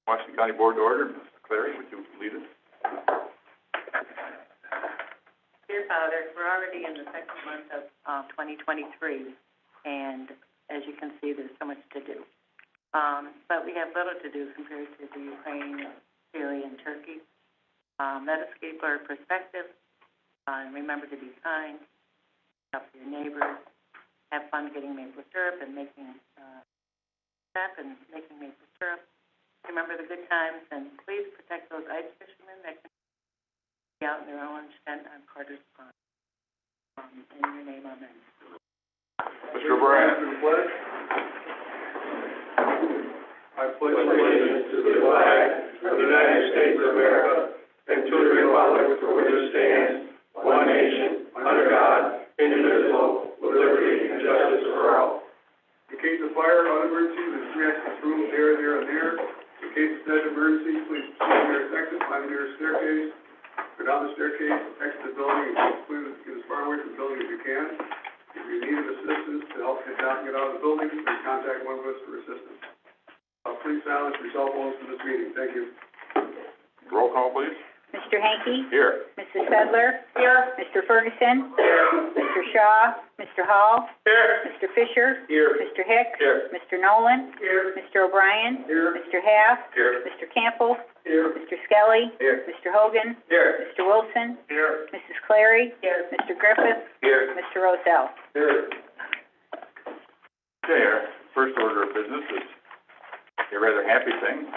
Washington County Board to order. Ms. Clary, would you lead us? Dear Father, we're already in the second month of 2023, and as you can see, there's so much to do. But we have little to do compared to the Ukraine, Syria, and Turkey. Let us keep our perspective, and remember to be kind, help your neighbors, have fun getting maple syrup and making maple syrup. Remember the good times, and please protect those ice fishermen that can be out in their own tent on Carter's Pond. In your name, amen. Mr. O'Brien. I pledge allegiance to the flag of the United States of America and to the republic for which it stands, one nation, under God, indivisible, with liberty and justice for all. In case of fire or emergency, there's three exit rooms there, and there. In case of such emergency, please proceed to your exit, find the nearest staircase, go down the staircase, exit the building, and please get as far away from the building as you can. If you need assistance to help get down and get out of the building, please contact one of us for assistance. Please silence your cell phones for this meeting. Thank you. Roll call, please. Mr. Hankey? Here. Mrs. Sedler? Here. Mr. Ferguson? Here. Mr. Shaw? Mr. Hall? Here. Mr. Fisher? Here. Mr. Hicks? Here. Mr. Nolan? Here. Mr. O'Brien? Here. Mr. Half? Here. Mr. Campbell? Here. Mr. Skelly? Here. Mr. Hogan? Here. Mr. Wilson? Here. Mrs. Clary? Here. Mr. Griffith? Here. Mr. Rosell? Here. Okay, our first order of business is a rather happy thing,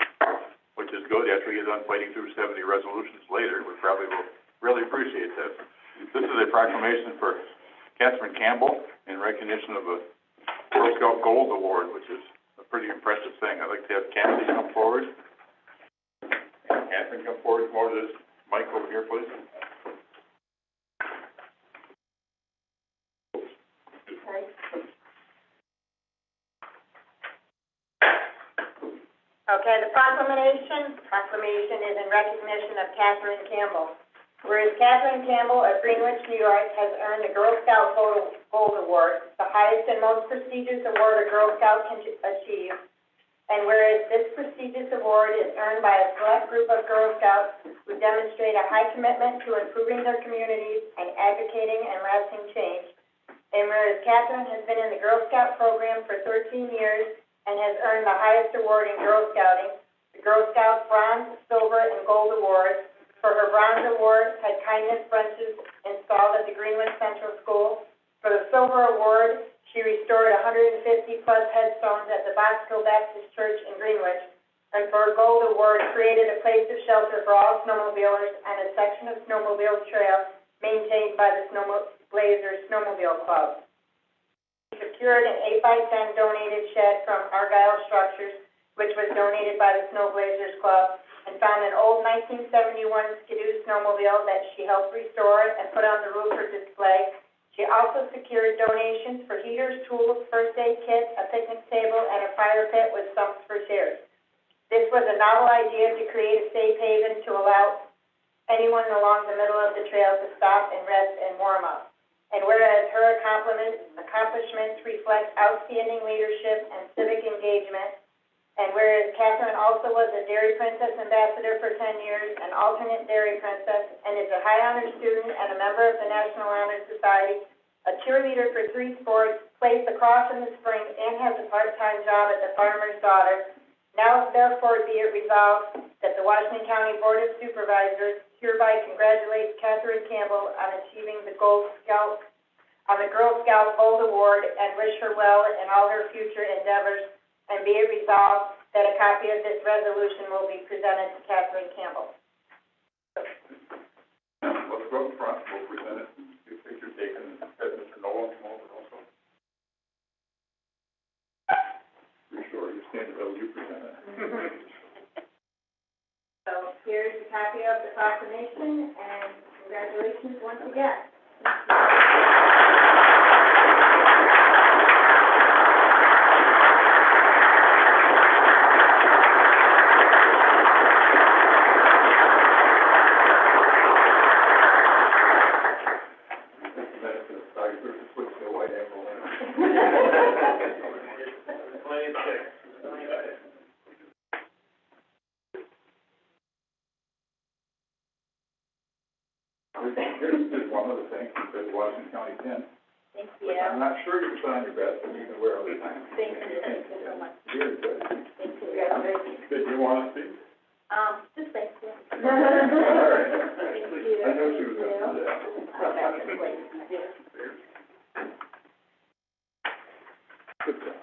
which is good. After we get done fighting through 70 resolutions later, we probably will really appreciate this. This is a proclamation for Catherine Campbell in recognition of a Girl Scout Gold Award, which is a pretty impressive thing. I'd like to have Kathy come forward. Catherine, come forward. Come over to this mic over here, please. Okay, the proclamation is in recognition of Catherine Campbell. Whereas Catherine Campbell of Greenwich, New York, has earned the Girl Scout Gold Award, the highest and most prestigious award a Girl Scout can achieve. And whereas this prestigious award is earned by a select group of Girl Scouts who demonstrate a high commitment to improving their communities and advocating and lasting change. And whereas Catherine has been in the Girl Scout program for 13 years and has earned the highest award in Girl Scouting, the Girl Scouts Bronze, Silver, and Gold Awards. For her Bronze Award, had kindness benches installed at the Greenwich Central School. For the Silver Award, she restored 150-plus headstones at the Boxville Baptist Church in Greenwich. And for a Gold Award, created a place of shelter for all snowmobilers and a section of snowmobile trail maintained by the Blazers Snowmobile Club. She secured an 8x10 donated shed from Argyle Structures, which was donated by the Snow Blazers Club, and found an old 1971 Skidoo snowmobile that she helped restore and put on the roof for display. She also secured donations for heaters, tools, first aid kits, a picnic table, and a fire pit with stumps for chairs. This was a novel idea to create a safe haven to allow anyone along the middle of the trail to stop and rest and warm up. And whereas her accomplishments reflect outstanding leadership and civic engagement, and whereas Catherine also was a Dairy Princess Ambassador for 10 years, an alternate Dairy Princess, and is a high honor student and a member of the National Honor Society, a cheerleader for 3 sports, plays lacrosse in the spring, and has a part-time job at the Farmer's Daughter. Now therefore be it resolved that the Washington County Board of Supervisors hereby congratulates Catherine Campbell on achieving the Girl Scout Gold Award and wish her well in all her future endeavors. And be it resolved that a copy of this resolution will be presented to Catherine Campbell. Let's go up front. We'll present it. Get a picture taken. Have Mr. Nolan come over also. You're sure you stand well, you present it. So here's a copy of the proclamation, and congratulations once again. one of the things, it says Washington County pin. Thank Which I'm not sure you can put on your vest, but you can wear all the time. Thank you so much. Very good. Thank you, congratulations. Did you want to speak? Just thank you. All right. Thank you. I know she was going to do that. I'll back this way. Good job.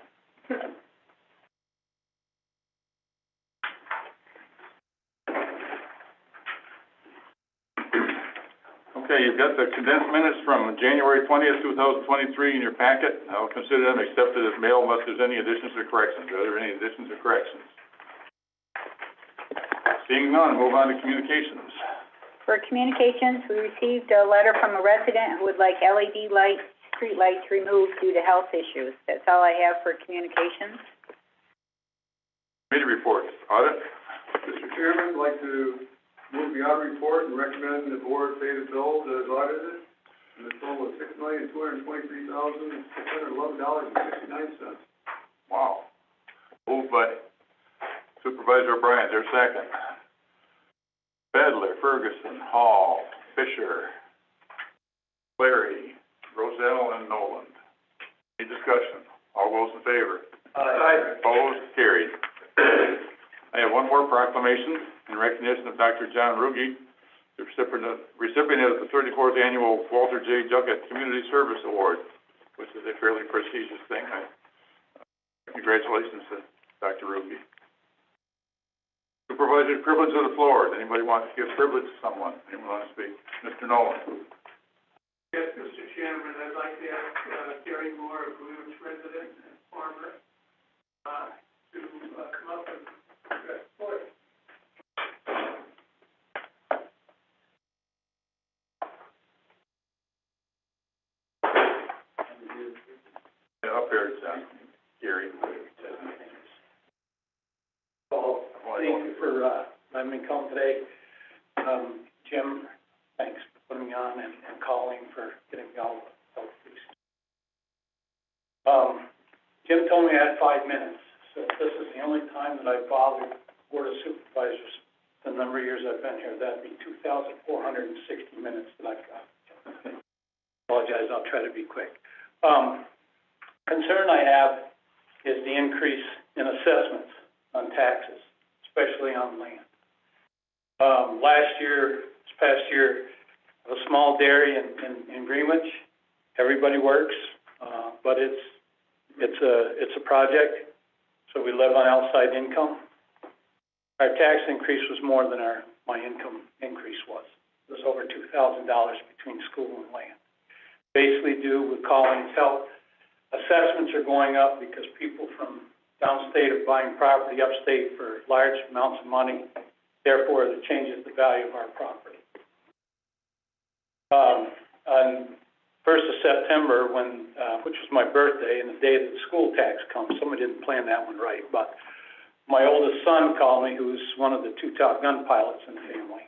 Okay, you've got the condensed minutes from January 20th, 2023 in your packet. I'll consider them accepted as mail unless there's any additions or corrections. Are there any additions or corrections? Seeing none, move on to communications. For communications, we received a letter from a resident who would like LED lights, street lights removed due to health issues. That's all I have for communications. Committee reports. Audit? Mr. Chairman, I'd like to move the audit report and recommend the board pay the bills as audited in the total of $6,223,611.69. Wow. Moved by Supervisor Bryant, there's a second. Bedler, Ferguson, Hall, Fisher, Larry, Roselle, and Noland. Any discussion? All those in favor? Aye. Opposed? Carried. I have one more proclamation in recognition of Dr. John Ruge, the recipient of the 34th Annual Walter J. Juggett Community Service Award, which is a fairly prestigious thing. Congratulations to Dr. Ruge. Supervisor's privilege of the floor. Does anybody want to give privilege to someone? Anyone want to speak? Mr. Nolan. Yes, Mr. Chairman, I'd like to ask Gary Moore, a Greenwich resident and farmer, to come up and address the board. Up here, it's Gary. Well, thank you for letting me come today. Jim, thanks for putting me on and calling for getting me all help. Jim told me I had 5 minutes, so this is the only time that I've bothered Board of Supervisors the number of years I've been here. That'd be 2,460 minutes that I've got. Apologize, I'll try to be quick. Concern I have is the increase in assessments on taxes, especially on land. This past year, a small dairy in Greenwich. Everybody works, but it's a project, so we live on outside income. Our tax increase was more than my income increase was. It was over $2,000 between school and land. Basically due with Collins' help, assessments are going up because people from downstate are buying property upstate for large amounts of money. Therefore, it changes the value of our property. On 1st of September, which was my birthday, and the day that the school tax comes, somebody didn't plan that one right, but my oldest son called me, who's one of the 2 Top Gun pilots in the family,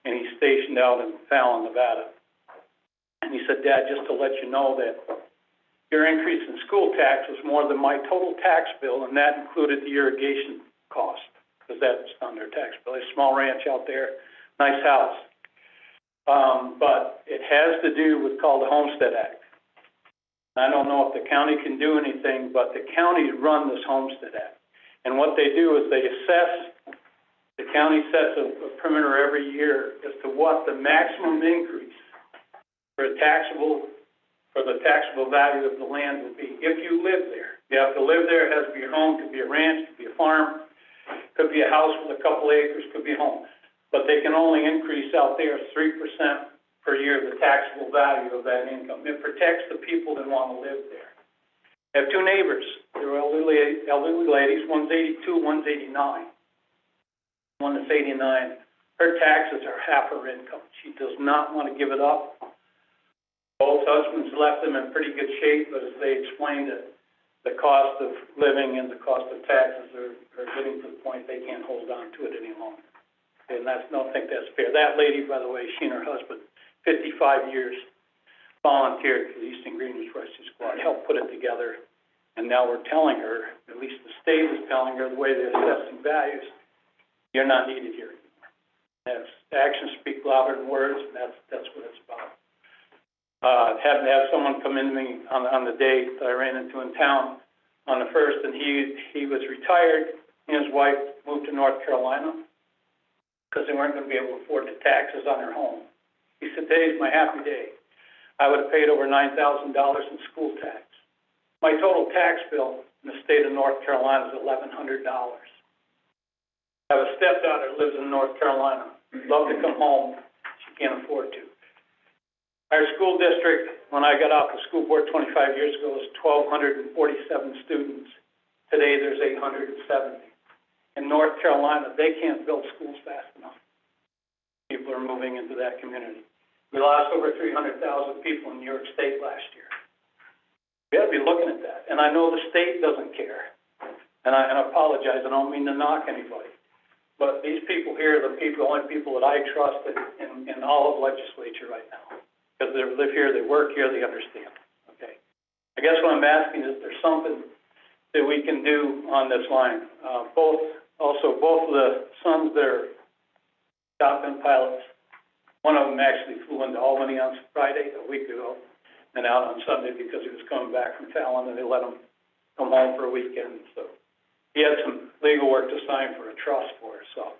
and he's stationed out in Fallon, Nevada. And he said, Dad, just to let you know that your increase in school tax was more than my total tax bill, and that included the irrigation cost, because that's on their tax bill. There's a small ranch out there, nice house. But it has to do with called the Homestead Act. I don't know if the county can do anything, but the county run this Homestead Act. And what they do is they assess, the county sets a perimeter every year as to what the maximum increase for the taxable value of the land would be if you live there. You have to live there. It has to be your home. Could be a ranch. Could be a farm. Could be a house with a couple acres. Could be a home. But they can only increase out there 3% per year the taxable value of that income. It protects the people that want to live there. I have 2 neighbors. They're elderly ladies. One's 82, one's 89. One that's 89. Her taxes are half her income. She does not want to give it up. Both husbands left them in pretty good shape, but as they explained it, the cost of living and the cost of taxes are getting to the point they can't hold on to it any longer. And I don't think that's fair. That lady, by the way, she and her husband, 55 years, volunteered for the Eastern Greenwich Rescue Squad, helped put it together, and now we're telling her, at least the state is telling her, the way they're assessing values, you're not needed here anymore. Actions speak louder than words, and that's what it's about. happened to have someone come in to me on the day that I ran into in town on the first, and he was retired, and his wife moved to North Carolina because they weren't going to be able to afford the taxes on their home. He said, "Today's my happy day. I would have paid over $9,000 in school tax. My total tax bill in the state of North Carolina is $1,100. I have a stepdaughter that lives in North Carolina. Love to come home. She can't afford to." Our school district, when I got off the school board 25 years ago, was 1,247 students. Today, there's 870. In North Carolina, they can't build schools fast enough. People are moving into that community. We lost over 300,000 people in New York State last year. We ought to be looking at that. And I know the state doesn't care. And I apologize. I don't mean to knock anybody. But these people here are the only people that I trust in all of legislature right now. Because they live here, they work here, they understand. Okay. I guess what I'm asking is there's something that we can do on this line. Both of the sons that are top gun pilots, one of them actually flew into Albany on Friday, a week ago, and out on Sunday because he was coming back from Fallon, and they let him come home for a weekend. So he had some legal work to sign for a trust for us. So,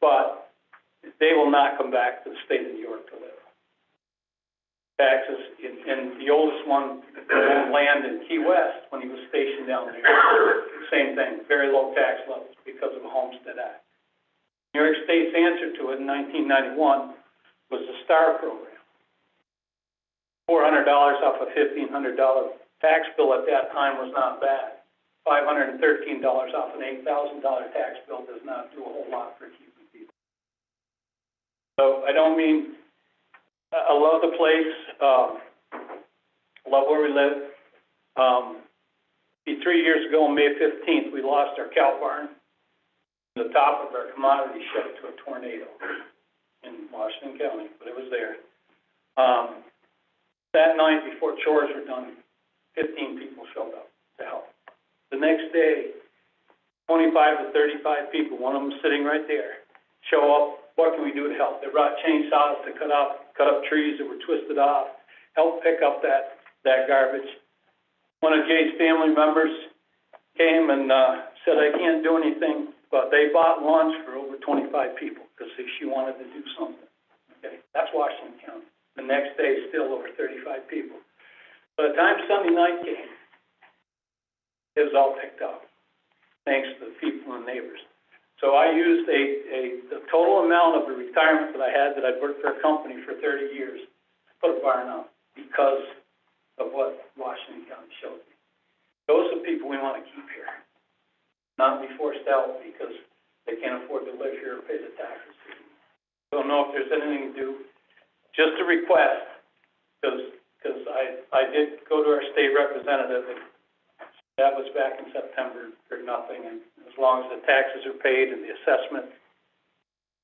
but they will not come back to the state of New York to live. Taxes, and the oldest one owned land in Key West when he was stationed down there. Same thing, very low tax levels because of the Homestead Act. New York State's answer to it in 1991 was the STAR program. $400 off a $1,500 tax bill at that time was not bad. $513 off an $8,000 tax bill does not do a whole lot for keeping people. So I don't mean, I love the place, love where we live. 3 years ago, on May 15th, we lost our cow barn. The top of our commodity shed to a tornado in Washington County, but it was there. That night, before chores were done, 15 people showed up to help. The next day, 25 to 35 people, one of them sitting right there, show up. What can we do to help? They brought chainsaws to cut up trees that were twisted off, help pick up that garbage. One of Jay's family members came and said, "I can't do anything," but they bought lunch for over 25 people because she wanted to do something. Okay, that's Washington County. The next day, still over 35 people. By the time Sunday night came, it was all picked up, thanks to the people and neighbors. So I used the total amount of the retirement that I had, that I'd worked for a company for 30 years, to put a barn up because of what Washington County showed me. Those are the people we want to keep here, not be forced out because they can't afford to live here or pay the taxes. Don't know if there's anything to do. Just a request, because I did go to our state representative, and that was back in September, or nothing, and as long as the taxes are paid and the assessments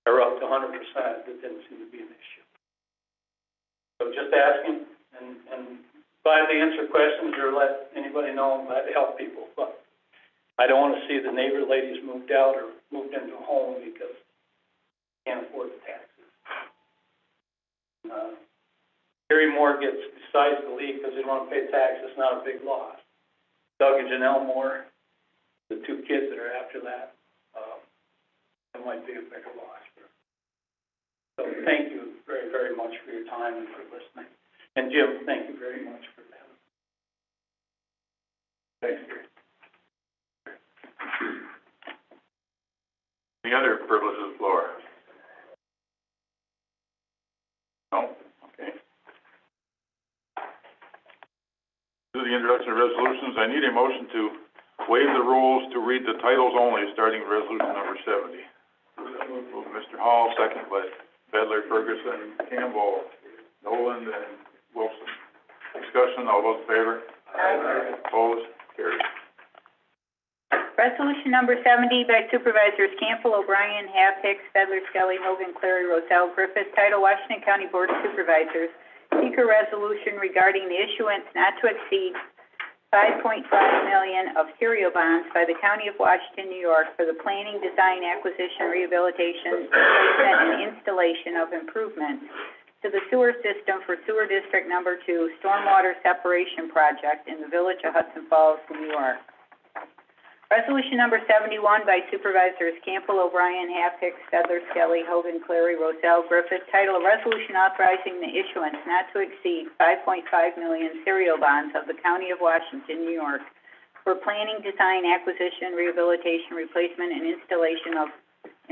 are up to 100%, it didn't seem to be an issue. So just asking, and glad to answer questions or let anybody know. I'm glad to help people, but I don't want to see the neighbor ladies moved out or moved into a home because they can't afford the taxes. Gary Moore gets besides the league because they don't want to pay taxes. It's not a big loss. Doug and Janelle Moore, the two kids that are after that, that might be a bigger loss. So thank you very, very much for your time and for listening. And Jim, thank you very much for that. Thanks, Gary. Any other privileges of the floor? No? Okay. Do the introduction of resolutions. I need a motion to waive the rules to read the titles only, starting with resolution number 70. Move Mr. Hall, second by Bedler, Ferguson, Campbell, Nolan, and Wilson. Discussion, all those in favor? Aye. Opposed? Carried. Resolution number 70 by Supervisors Campbell, O'Brien, Happ, Hicks, Fedler, Skelly, Hogan, Clary, Roselle, Griffith, title Washington County Board of Supervisors, seek a resolution regarding the issuance not to exceed $5.5 million of serial bonds by the County of Washington, New York for the planning, design, acquisition, rehabilitation, replacement, and installation of improvements to the sewer system for Sewer District Number 2 Stormwater Separation Project in the Village of Hudson Falls, New York. Resolution number 71 by Supervisors Campbell, O'Brien, Half, Hicks, Fedler, Skelly, Hogan, Clary, Roselle, Griffith, title a resolution authorizing the issuance not to exceed 5.5 million serial bonds of the County of Washington, New York, for planning, design, acquisition, rehabilitation, replacement, and installation of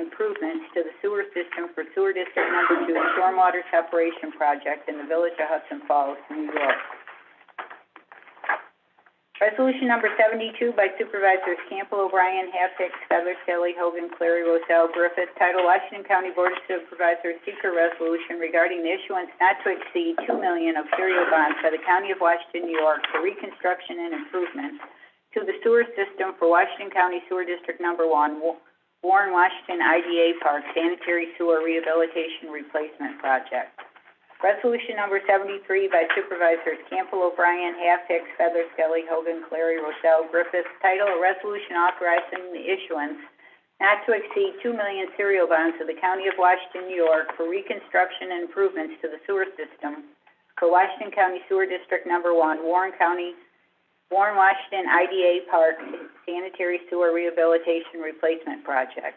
improvements to the sewer system for Sewer District Number 2 Stormwater Separation Project in the Village of Hudson Falls, New York. Resolution number 72 by Supervisors Campbell, O'Brien, Half, Hicks, Fedler, Skelly, Hogan, Clary, Roselle, Griffith, title Washington County Board of Supervisors secret resolution regarding the issuance not to exceed 2 million of serial bonds by the County of Washington, New York for reconstruction and improvements to the sewer system for Washington County Sewer District Number 1, Warren, Washington IDA Park Sanitary Sewer Rehabilitation Replacement Project. Resolution number 73 by Supervisors Campbell, O'Brien, Half, Hicks, Fedler, Skelly, Hogan, Clary, Roselle, Griffith, title a resolution authorizing the issuance not to exceed 2 million serial bonds of the County of Washington, New York for reconstruction and improvements to the sewer system for Washington County Sewer District Number 1, Warren, Washington IDA Park Sanitary Sewer Rehabilitation Replacement Project.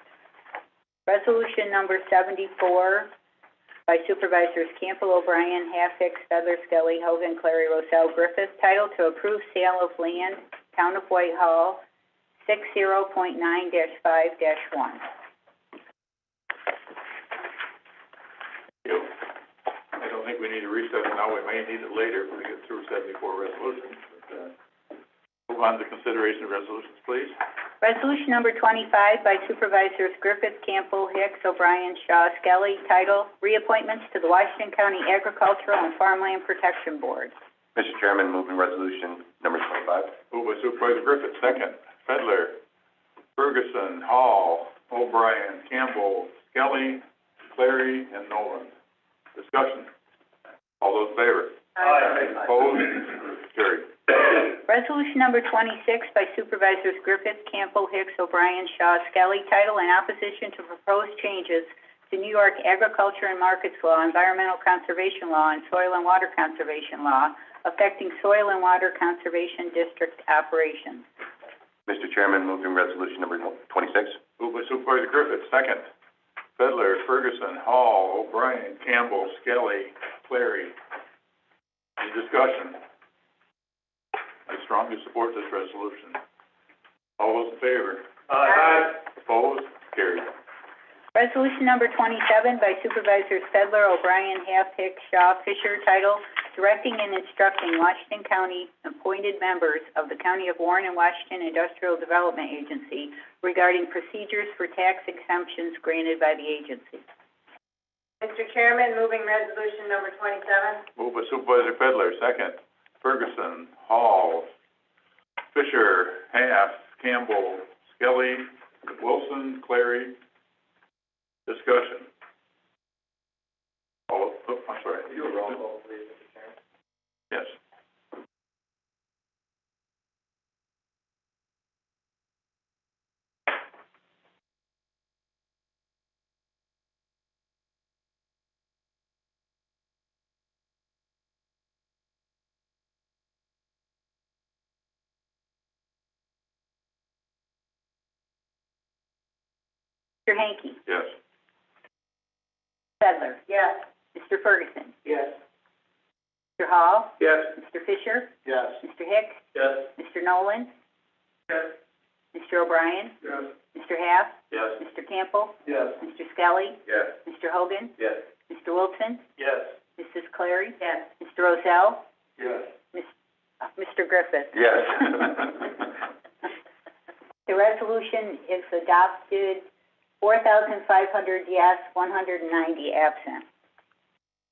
Resolution number 74 by Supervisors Campbell, O'Brien, Half, Hicks, Fedler, Skelly, Hogan, Clary, Roselle, Griffith, title to approve sale of land, Town of Whitehall, 60.9-5-1. I don't think we need to recess now, we may need it later if we get through 74 resolutions. But, move on to consideration of resolutions, please. Resolution number 25 by Supervisors Griffith, Campbell, Hicks, O'Brien, Shaw, Skelly, title reappointments to the Washington County Agricultural and Farmland Protection Board. Mr. Chairman, moving resolution number 25. Moved by Supervisor Griffith, second. Fedler, Ferguson, Hall, O'Brien, Campbell, Skelly, Clary, and Nolan. Discussion. All those in favor? Aye. Opposed? Carried. Resolution number 26 by Supervisors Griffith, Campbell, Hicks, O'Brien, Shaw, Skelly, title in opposition to proposed changes to New York Agriculture and Markets Law, Environmental Conservation Law, and Soil and Water Conservation Law, affecting Soil and Water Conservation District operations. Mr. Chairman, moving resolution number 26. Moved by Supervisor Griffith, second. Fedler, Ferguson, Hall, O'Brien, Campbell, Skelly, Clary. Any discussion? I strongly support this resolution. All those in favor? Aye. Opposed? Carried. Resolution number 27 by Supervisors Fedler, O'Brien, Half, Hicks, Shaw, Fisher, title directing and instructing Washington County appointed members of the County of Warren and Washington Industrial Development Agency regarding procedures for tax exemptions granted by the agency. Mr. Chairman, moving resolution number 27. Moved by Supervisor Fedler, second. Ferguson, Hall, Fisher, Half, Campbell, Skelly, Wilson, Clary. Discussion. I'm sorry. You were roll call, please, Mr. Chairman. Yes. Mr. Hanky? Yes. Fedler? Yes. Mr. Ferguson? Yes. Mr. Hall? Yes. Mr. Fisher? Yes. Mr. Hicks? Yes. Mr. Nolan? Yes. Mr. O'Brien? Yes. Mr. Half? Yes. Mr. Campbell? Yes. Mr. Skelly? Yes. Mr. Hogan? Yes. Mr. Wilson? Yes. Mrs. Clary? Yes. Mr. Roselle? Yes. Mr. Griffith? Yes. The resolution is adopted, 4,500 yes, 190 absent.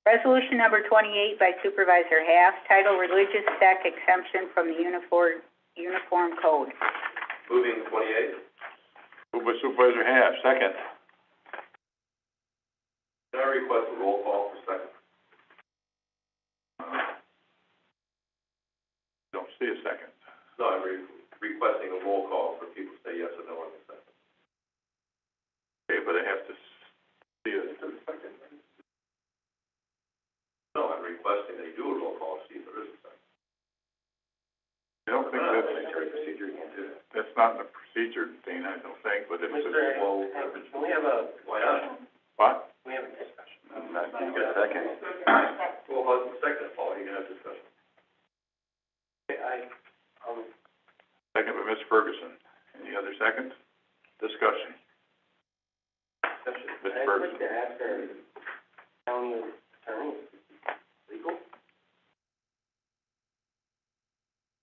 Resolution number 28 by Supervisor Half, title Religious Sect Exemption from the Uniform Code. Moving 28. Moved by Supervisor Half, second. Can I request a roll call for second? Don't see a second. No, I'm requesting a roll call for people to say yes or no on the second. Okay, but I have to see it. requesting they do a roll call, see if there is a second. I don't think that's not in the procedure, Dana, I don't think, but it's, Well, can we have a, why not? what? We have a discussion. You get a second. Well, what's the second, Paul, you can have discussion. Second by Ms. Ferguson. Any other seconds? Discussion. Ms. Ferguson. to ask our county attorney, legal?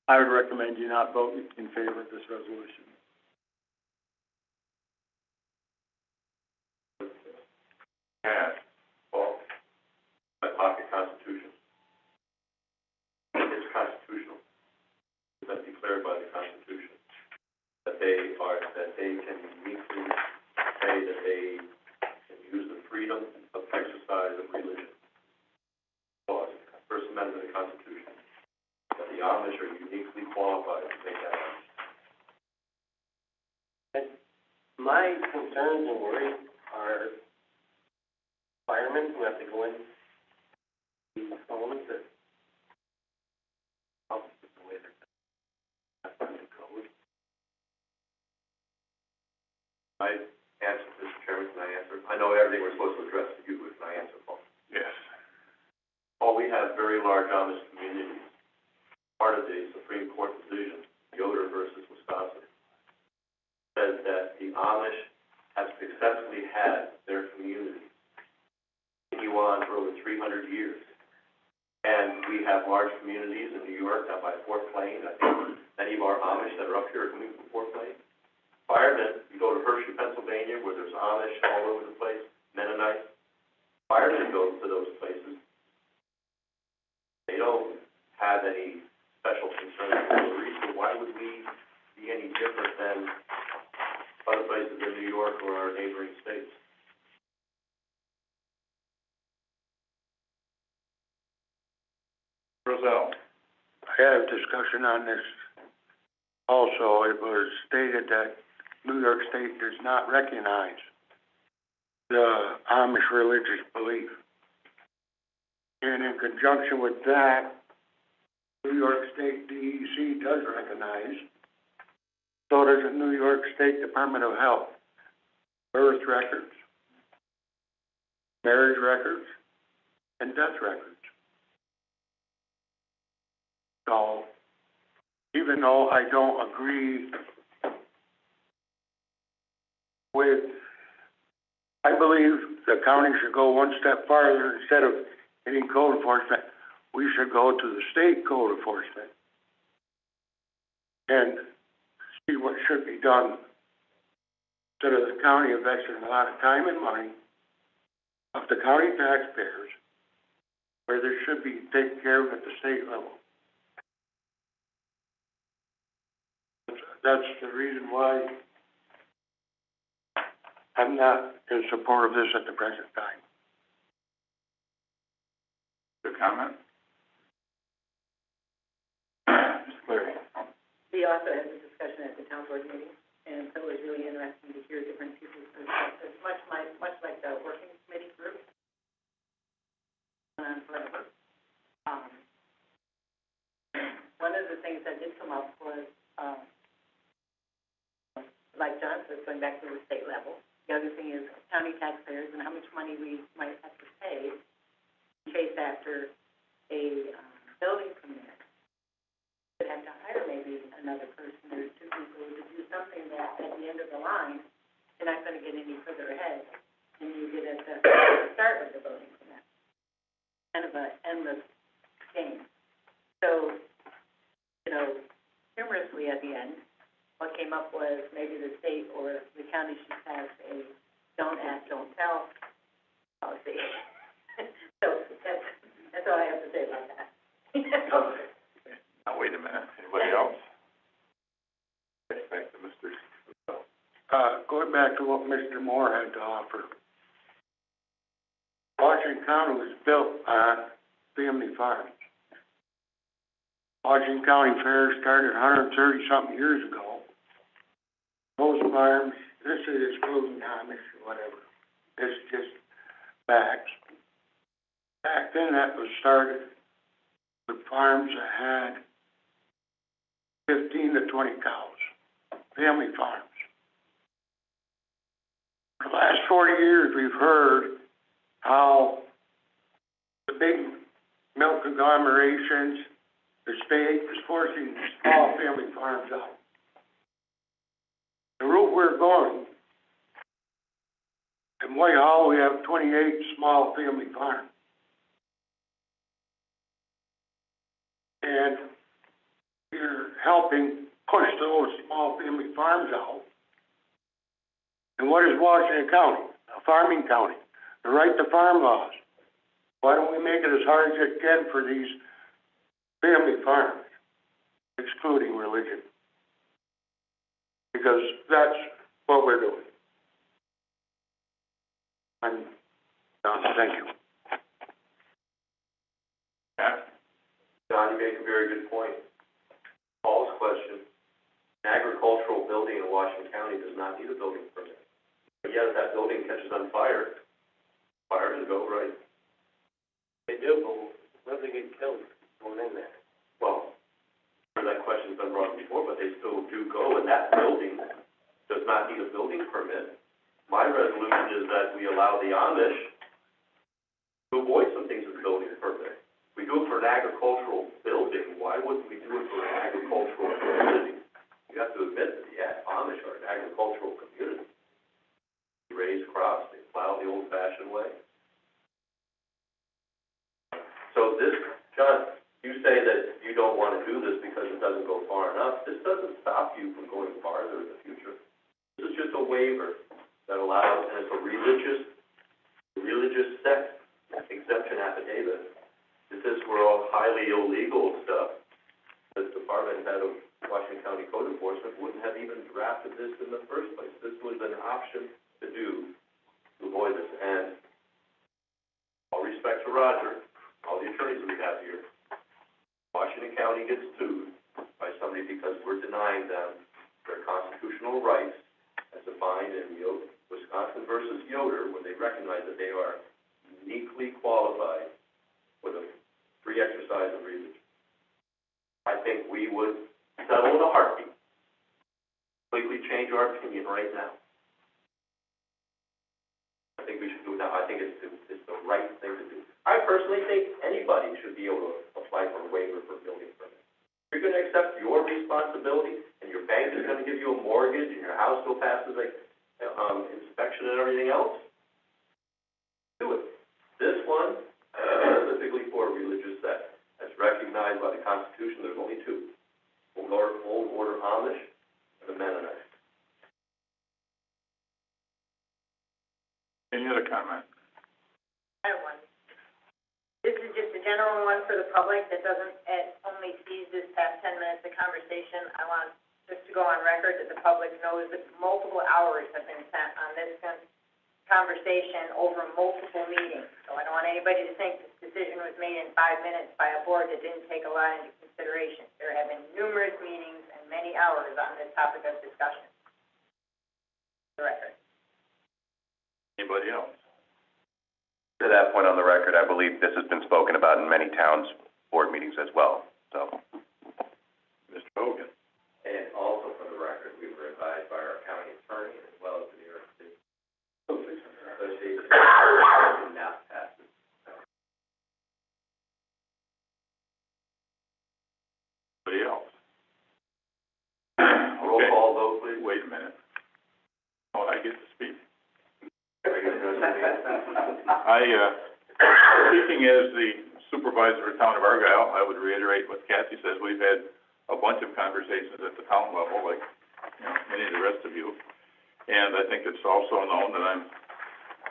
I would recommend you not vote in favor of this resolution. Pass. Paul, my pocket constitution. It's constitutional. That's declared by the Constitution. That they can uniquely say that they can use the freedom of exercise of religion. Clause, First Amendment of the Constitution. That the Amish are uniquely qualified to make that action. My concerns and worries are firemen who have to go in these homes that the way they're that's not the code. I answer, Mr. Chairman, can I answer? I know everything we're supposed to address to you, but can I answer, Paul? Yes. Paul, we have very large Amish communities. Part of the Supreme Court decision, Yoder versus Wisconsin, says that the Amish have successfully had their community continue on for over 300 years. And we have large communities in New York, down by Fort Plain. I think many of our Amish that are up here are coming from Fort Plain. Firemen, you go to Hershey, Pennsylvania, where there's Amish all over the place, Mennonites. Firemen go to those places. They don't have any special concerns for the reason. Why would we be any different than other places in New York or our neighboring states? Roselle. I had a discussion on this also. It was stated that New York State does not recognize the Amish religious belief. And in conjunction with that, New York State DEC does recognize, so does the New York State Department of Health, birth records, marriage records, and death records. So, even though I don't agree with, I believe the county should go one step farther. Instead of any code enforcement, we should go to the state code enforcement and see what should be done. Instead of the county investing a lot of time and money of the county taxpayers, where there should be taken care of at the state level. That's the reason why I'm not in support of this at the present time. Your comment? Ms. Cleary. We also had a discussion at the town board meeting, and so it was really interesting to hear different people's perspectives, much like the working committee group. Forever. One of the things that did come up was, like John said, going back to the state level. The other thing is county taxpayers and how much money we might have to pay to chase after a building permit. We'd have to hire maybe another person or two people to do something that at the end of the line, you're not going to get any further ahead than you get at the start of the building permit. Kind of an endless game. So, humorously at the end, what came up was maybe the state or the county should pass a don't ask, don't tell policy. So that's all I have to say about that. Now, wait a minute. Anybody else? Back to Mr. Going back to what Mr. Moore had to offer, Washington County was built on family farms. Washington County Fair started 130-something years ago. Those farms, this is excluding Amish or whatever, this is just facts. Back then, that was started with farms that had 15 to 20 cows, family farms. For the last 40 years, we've heard how the big milk conglomerations, the state is forcing small family farms out. The route we're going, in Whitehall, we have 28 small family farms. And you're helping push those small family farms out. And what is Washington County? A farming county. The right to farm laws. Why don't we make it as hard as it can for these family farms, excluding religion? Because that's what we're doing. I'm done. Thank you. Yeah? John, you make a very good point. Paul's question, an agricultural building in Washington County does not need a building permit. But yet, if that building catches on fire, fire can go, right? They do, but what if they get killed going in there? Well, that question's been brought up before, but they still do go, and that building does not need a building permit. My resolution is that we allow the Amish to avoid some things with the building permit. We do it for an agricultural building, why wouldn't we do it for an agricultural community? You have to admit that the Amish are an agricultural community. They raise crops, they plow the old-fashioned way. So this, John, you say that you don't want to do this because it doesn't go far enough. This doesn't stop you from going farther in the future. This is just a waiver that allows, and it's a religious sect exemption affidavit. This is for all highly illegal stuff. The department head of Washington County Code Enforcement wouldn't have even drafted this in the first place. This was an option to do to avoid this. And all respect to Roger, all the attorneys we have here, Washington County gets sued by somebody because we're denying them their constitutional rights as defined in Wisconsin versus Yoder, where they recognize that they are uniquely qualified for the free exercise of religion. I think we would settle in a heartbeat, completely change our opinion right now. I think we should do it now. I think it's the right thing to do. I personally think anybody should be able to apply for a waiver for building permit. If you're going to accept your responsibility, and your bank is going to give you a mortgage, and your house still passes inspection and everything else, do it. This one, specifically for a religious sect, that's recognized by the Constitution. There's only two: Old Order Amish and the Mennonites. Any other comment? I have one. This is just a general one for the public that doesn't, it only sees this past 10 minutes of conversation. I want just to go on record that the public knows that multiple hours have been spent on this conversation over multiple meetings. So I don't want anybody to think this decision was made in 5 minutes by a board that didn't take a lot into consideration. There have been numerous meetings and many hours on this topic of discussion. For the record. Anybody else? To that point on the record, I believe this has been spoken about in many towns' board meetings as well, so. Mr. Hogan? And also for the record, we were advised by our county attorney as well as the New York State Association to not pass this. Anybody else? Roll Okay. call vote, please. Wait a minute. Oh, I get to speak. Speaking as the supervisor of the town of Argyle, I would reiterate what Kathy says. We've had a bunch of conversations at the town level, like, many of the rest of you. And I think it's also known that I'm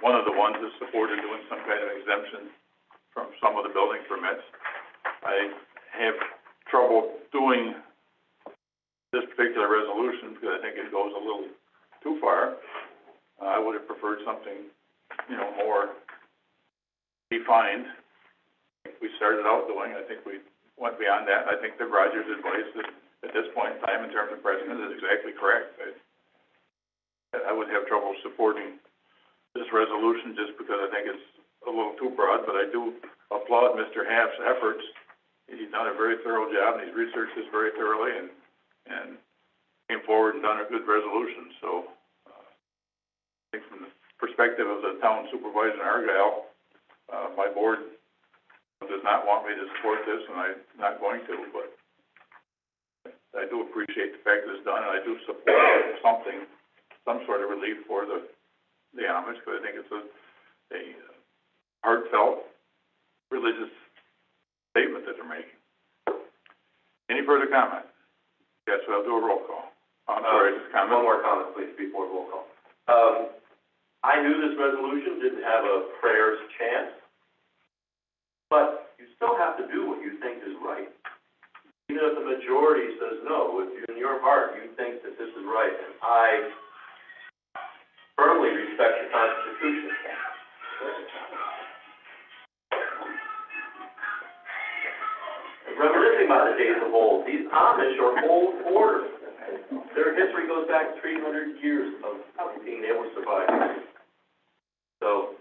one of the ones that supported doing some kind of exemption from some of the building permits. I have trouble doing this particular resolution because I think it goes a little too far. I would have preferred something, more defined. We started out doing, I think we went beyond that. I think that Roger's advice at this point in time in terms of precedent is exactly correct. I would have trouble supporting this resolution just because I think it's a little too broad, but I do applaud Mr. Half's efforts. He's done a very thorough job, and he's researched this very thoroughly, and came forward and done a good resolution. So, I think from the perspective of the town supervisor in Argyle, my board does not want me to support this, and I'm not going to, but I do appreciate the fact that it's done, and I do support some sort of relief for the Amish, because I think it's a heartfelt religious statement that they're making. Any further comment? Yes, I'll do a roll call. I'm sorry, just comment. One more comment, please, before roll call. I knew this resolution didn't have a prayer's chance, but you still have to do what you think is right. Even if the majority says no, if you, in your heart, you think that this is right, and I firmly respect the Constitution. Reminiscing by the days of old, these Amish are old order. Their history goes back 300 years of being able to survive. So,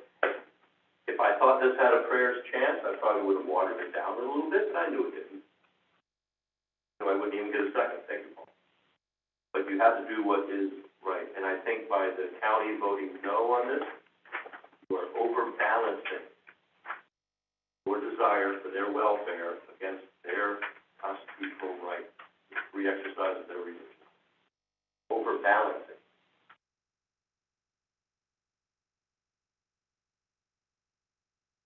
if I thought this had a prayer's chance, I probably would have watered it down a little bit, but I knew it didn't. So I wouldn't even get a second, thank you, Paul. But you have to do what is right, and I think by the county voting no on this, you are overbalancing your desire for their welfare against their constitutional right to free exercise of their religion. Overbalancing.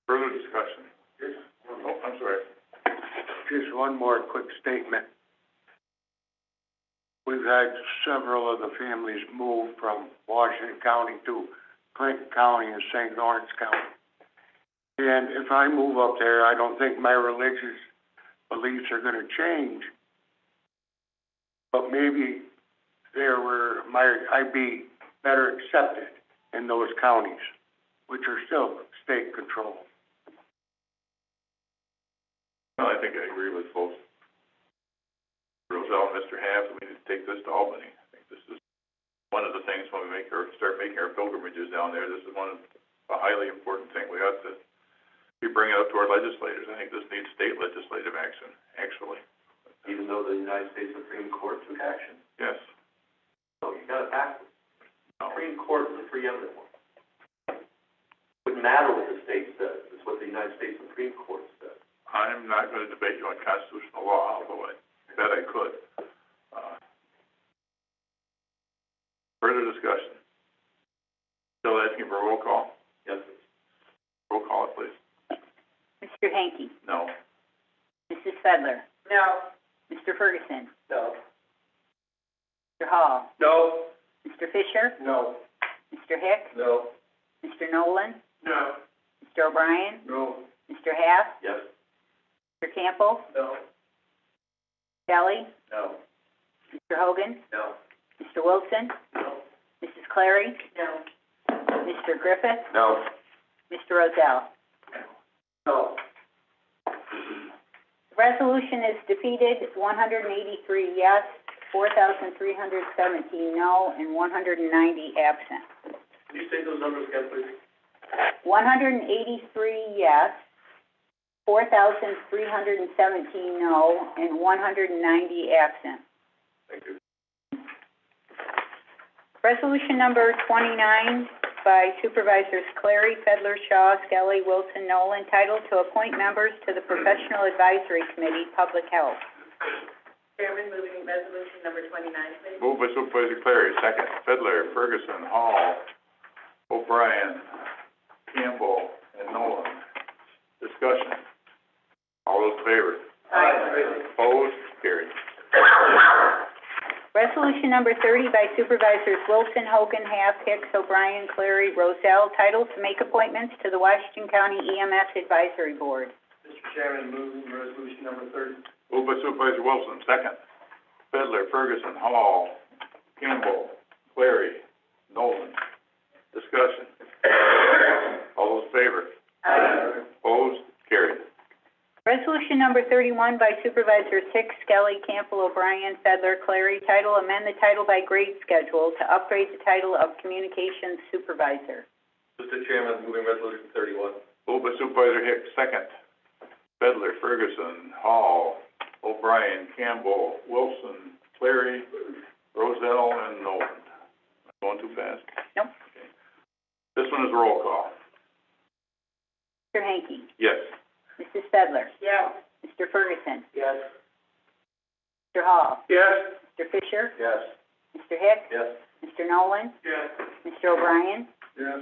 Further discussion? Oh, I'm sorry. Just one more quick statement. We've had several of the families move from Washington County to Clinton County and St. Lawrence County. And if I move up there, I don't think my religious beliefs are gonna change. But maybe I'd be better accepted in those counties, which are still state controlled. Well, I think I agree with both Roselle and Mr. Half. We need to take this to Albany. I think this is one of the things when we start making our pilgrimages down there. This is a highly important thing. We have to be bringing it up to our legislators. I think this needs state legislative action, actually. Even though the United States Supreme Court took action. Yes. So you got it backwards. No. Supreme Court is the preeminent one. Wouldn't matter what the state says. It's what the United States Supreme Court says. I'm not going to debate you on constitutional law, although I bet I could. Further discussion? Still asking for a roll call? Yes, please. Roll call it, please. Mr. Hanky? No. Mrs. Fedler? No. Mr. Ferguson? No. Mr. Hall? No. Mr. Fisher? No. Mr. Hicks? No. Mr. Nolan? No. Mr. O'Brien? No. Mr. Half? Yes. Mr. Campbell? No. Kelly? No. Mr. Hogan? No. Mr. Wilson? No. Mrs. Clary? No. Mr. Griffith? No. Mr. Rozell? No. The resolution is defeated, 183 yes, 4,317 no, and 190 absent. Can you say those numbers again, please? 183 yes, 4,317 no, and 190 absent. Thank you. Resolution number 29 by Supervisors Clary, Fedler, Shaw, Skelly, Wilson, Nolan, titled to appoint members to the Professional Advisory Committee, Public Health. Chairman, moving resolution number 29, please. Moved by Supervisor Clary, second. Fedler, Ferguson, Hall, O'Brien, Campbell, and Nolan. Discussion. All those in favor? Aye. Opposed? Carried. Resolution number 30 by Supervisors Wilson, Hogan, Half, Hicks, O'Brien, Clary, Rozell, titled to make appointments to the Washington County EMS Advisory Board. Mr. Chairman, moving resolution number 30. Moved by Supervisor Wilson, second. Fedler, Ferguson, Hall, Campbell, Clary, Nolan. Discussion. All those in favor? Aye. Opposed? Carried. Resolution number 31 by Supervisors Hicks, Skelly, Campbell, O'Brien, Fedler, Clary, title, amend the title by grade schedule to upgrade the title of Communications Supervisor. Mr. Chairman, moving resolution 31. Moved by Supervisor Hicks, second. Fedler, Ferguson, Hall, O'Brien, Campbell, Wilson, Clary, Rozell, and Nolan. Going too fast? Nope. Okay. This one is a roll call. Mr. Hanky? Yes. Mrs. Fedler? Yes. Mr. Ferguson? Yes. Mr. Hall? Yes. Mr. Fisher? Yes. Mr. Hicks? Yes. Mr. Nolan? Yes. Mr. O'Brien? Yes.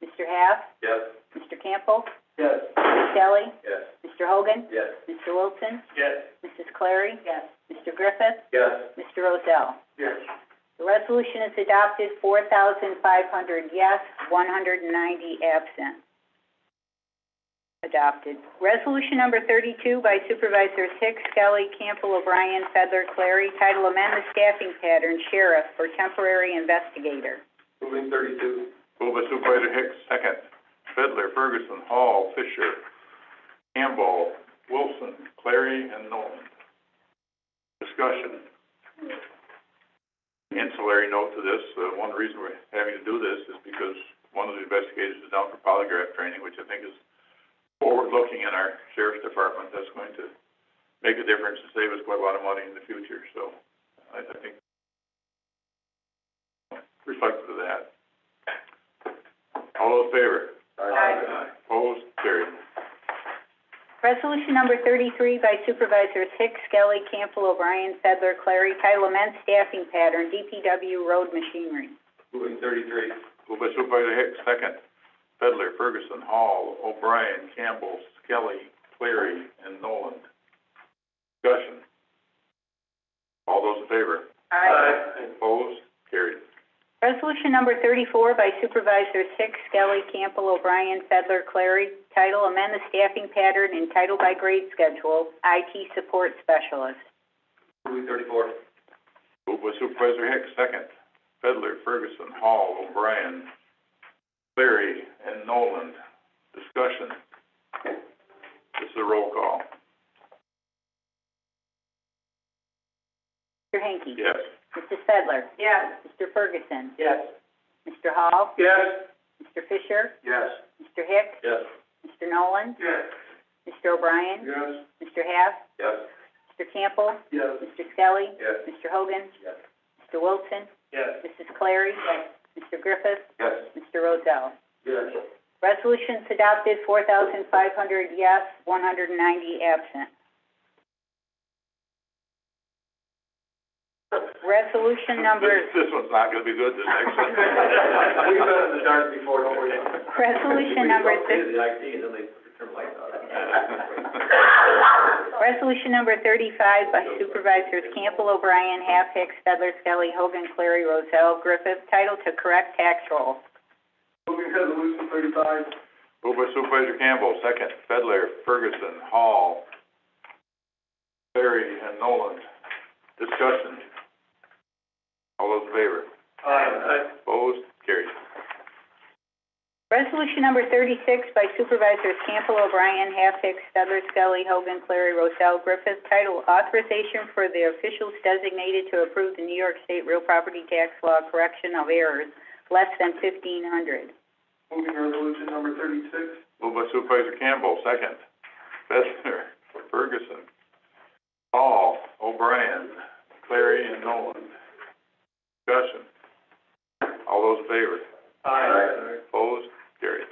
Mr. Half? Yes. Mr. Campbell? Yes. Mr. Skelly? Yes. Mr. Hogan? Yes. Mr. Wilson? Yes. Mrs. Clary? Yes. Mr. Griffith? Yes. Mr. Rozell? Yes. The resolution is adopted, 4,500 yes, 190 absent. Adopted. Resolution number 32 by Supervisors Hicks, Skelly, Campbell, O'Brien, Fedler, Clary, title amend the staffing pattern, sheriff for temporary investigator. Moving 32. Moved by Supervisor Hicks, second. Fedler, Ferguson, Hall, Fisher, Campbell, Wilson, Clary, and Nolan. Discussion. Ancillary note to this, one reason we're having to do this is because one of the investigators is down for polygraph training, which I think is forward-looking in our sheriff's department. That's going to make a difference and save us quite a lot of money in the future, so I think reflective of that. All those in favor? Aye. Opposed? Carried. Resolution number 33 by Supervisors Hicks, Skelly, Campbell, O'Brien, Fedler, Clary, title amend staffing pattern, DPW road machinery. Moving 33. Moved by Supervisor Hicks, second. Fedler, Ferguson, Hall, O'Brien, Campbell, Skelly, Clary, and Nolan. Discussion. All those in favor? Aye. Opposed? Carried. Resolution number 34 by Supervisors Hicks, Skelly, Campbell, O'Brien, Fedler, Clary, title amend the staffing pattern and title by grade schedule, IT support specialist. Moving 34. Moved by Supervisor Hicks, second. Fedler, Ferguson, Hall, O'Brien, Clary, and Nolan. Discussion. This is a roll call. Mr. Hanky? Yes. Mrs. Fedler? Yes. Mr. Ferguson? Yes. Mr. Hall? Yes. Mr. Fisher? Yes. Mr. Hicks? Yes. Mr. Nolan? Yes. Mr. O'Brien? Yes. Mr. Half? Yes. Mr. Campbell? Yes. Mr. Skelly? Yes. Mr. Hogan? Yes. Mr. Wilson? Yes. Mrs. Clary? Mr. Griffith? Yes. Mr. Rozell? Yes. Resolution's adopted, 4,500 yes, 190 absent. Resolution number, This one's not gonna be good, this next one. We've been in the dark before, don't we? resolution number We don't pay the IT, and then they turn lights on. resolution number 35 by Supervisors Campbell, O'Brien, Half, Hicks, Fedler, Skelly, Hogan, Clary, Rozell, Griffith, title to correct tax roll. Moving resolution 35. Moved by Supervisor Campbell, second. Fedler, Ferguson, Hall, Clary, and Nolan. Discussion. All those in favor? Aye. Opposed? Carried. Resolution number 36 by Supervisors Campbell, O'Brien, Half, Hicks, Fedler, Skelly, Hogan, Clary, Rozell, Griffith, title authorization for the officials designated to approve the New York State real property tax law correction of errors less than 1,500. Moving resolution number 36. Moved by Supervisor Campbell, second. Fedler, Ferguson, Hall, O'Brien, Clary, and Nolan. Discussion. All those in favor? Aye. Opposed? Carried.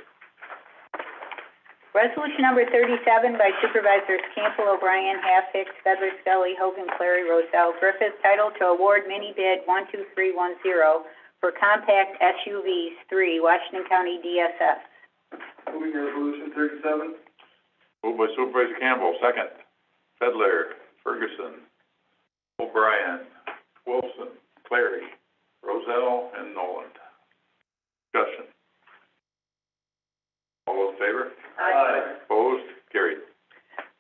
Resolution number 37 by Supervisors Campbell, O'Brien, Half, Hicks, Fedler, Skelly, Hogan, Clary, Rozell, Griffith, title to award mini bid 12310 for compact SUVs 3, Washington County DSS. Moving resolution 37. Moved by Supervisor Campbell, second. Fedler, Ferguson, O'Brien, Wilson, Clary, Rozell, and Nolan. Discussion. All those in favor? Aye. Opposed? Carried.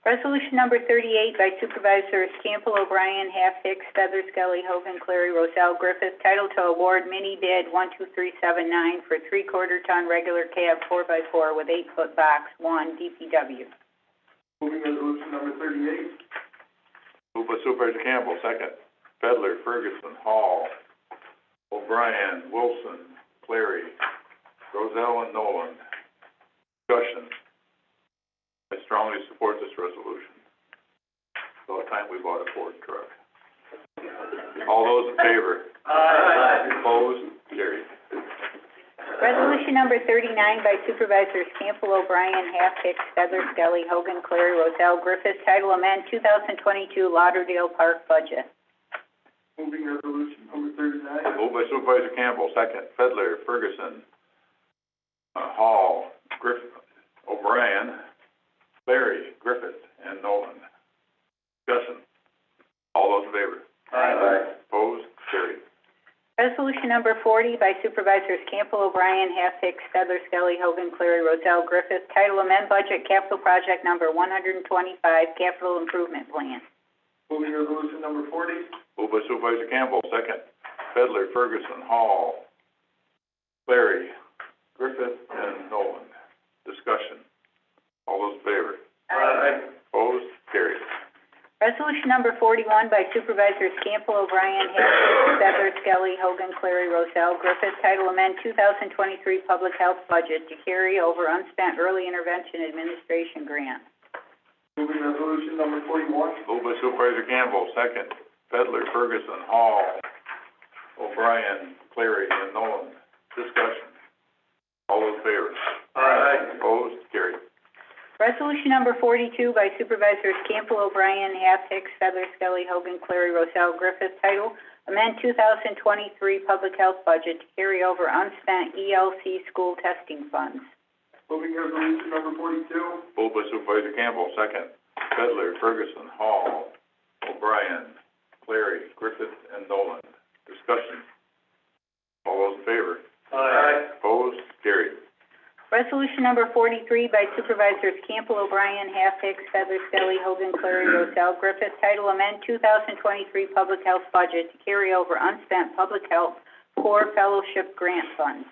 Resolution number 38 by Supervisors Campbell, O'Brien, Half, Hicks, Fedler, Skelly, Hogan, Clary, Rozell, Griffith, title to award mini bid 12379 for 3/4 ton regular cab 4x4 with 8-foot box, 1, DPW. Moving resolution number 38. Moved by Supervisor Campbell, second. Fedler, Ferguson, Hall, O'Brien, Wilson, Clary, Rozell, and Nolan. Discussion. I strongly support this resolution. It's about time we bought a Ford truck. All those in favor? Aye. Opposed? Carried. Resolution number 39 by Supervisors Campbell, O'Brien, Half, Hicks, Stedler, Skelly, Hogan, Clary, Rozell, Griffith, title amend 2022 Lauderdale Park budget. Moving resolution number 39. Moved by Supervisor Campbell, second. Fedler, Ferguson, Hall, Griffith, O'Brien, Clary, Griffith, and Nolan. Discussion. All those in favor? Aye. Opposed? Carried. Resolution number 40 by Supervisors Campbell, O'Brien, Half, Hicks, Stedler, Skelly, Hogan, Clary, Rozell, Griffith, title amend budget capital project number 125, capital improvement plan. Moving resolution number 40. Moved by Supervisor Campbell, second. Fedler, Ferguson, Hall, Clary, Griffith, and Nolan. Discussion. All those in favor? Aye. Opposed? Carried. Resolution number 41 by Supervisors Campbell, O'Brien, Half, Hicks, Stedler, Skelly, Hogan, Clary, Rozell, Griffith, title amend 2023 public health budget to carry over unspent early intervention administration grant. Moving resolution number 41. Moved by Supervisor Campbell, second. Fedler, Ferguson, Hall, O'Brien, Clary, and Nolan. Discussion. All those in favor? Aye. Opposed? Carried. Resolution number 42 by Supervisors Campbell, O'Brien, Half, Hicks, Stedler, Skelly, Hogan, Clary, Rozell, Griffith, title amend 2023 public health budget to carry over unspent ELC school testing funds. Moving resolution number 42. Moved by Supervisor Campbell, second. Fedler, Ferguson, Hall, O'Brien, Clary, Griffith, and Nolan. Discussion. All those in favor? Aye. Opposed? Carried. Resolution number 43 by Supervisors Campbell, O'Brien, Half, Hicks, Stedler, Skelly, Hogan, Clary, Rozell, Griffith, title amend 2023 public health budget to carry over unspent public health core fellowship grant funds.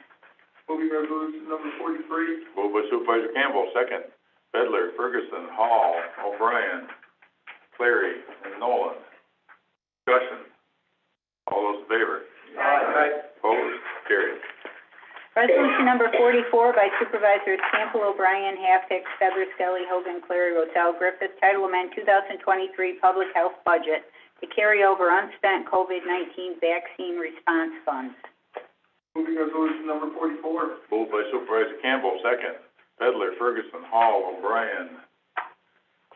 Moving resolution number 43. Moved by Supervisor Campbell, second. Fedler, Ferguson, Hall, O'Brien, Clary, and Nolan. Discussion. All those in favor? Aye. Opposed? Carried. Resolution number 44 by Supervisors Campbell, O'Brien, Half, Hicks, Stedler, Skelly, Hogan, Clary, Rozell, Griffith, title amend 2023 public health budget to carry over unspent COVID-19 vaccine response funds. Moving resolution number 44. Moved by Supervisor Campbell, second. Fedler, Ferguson, Hall, O'Brien,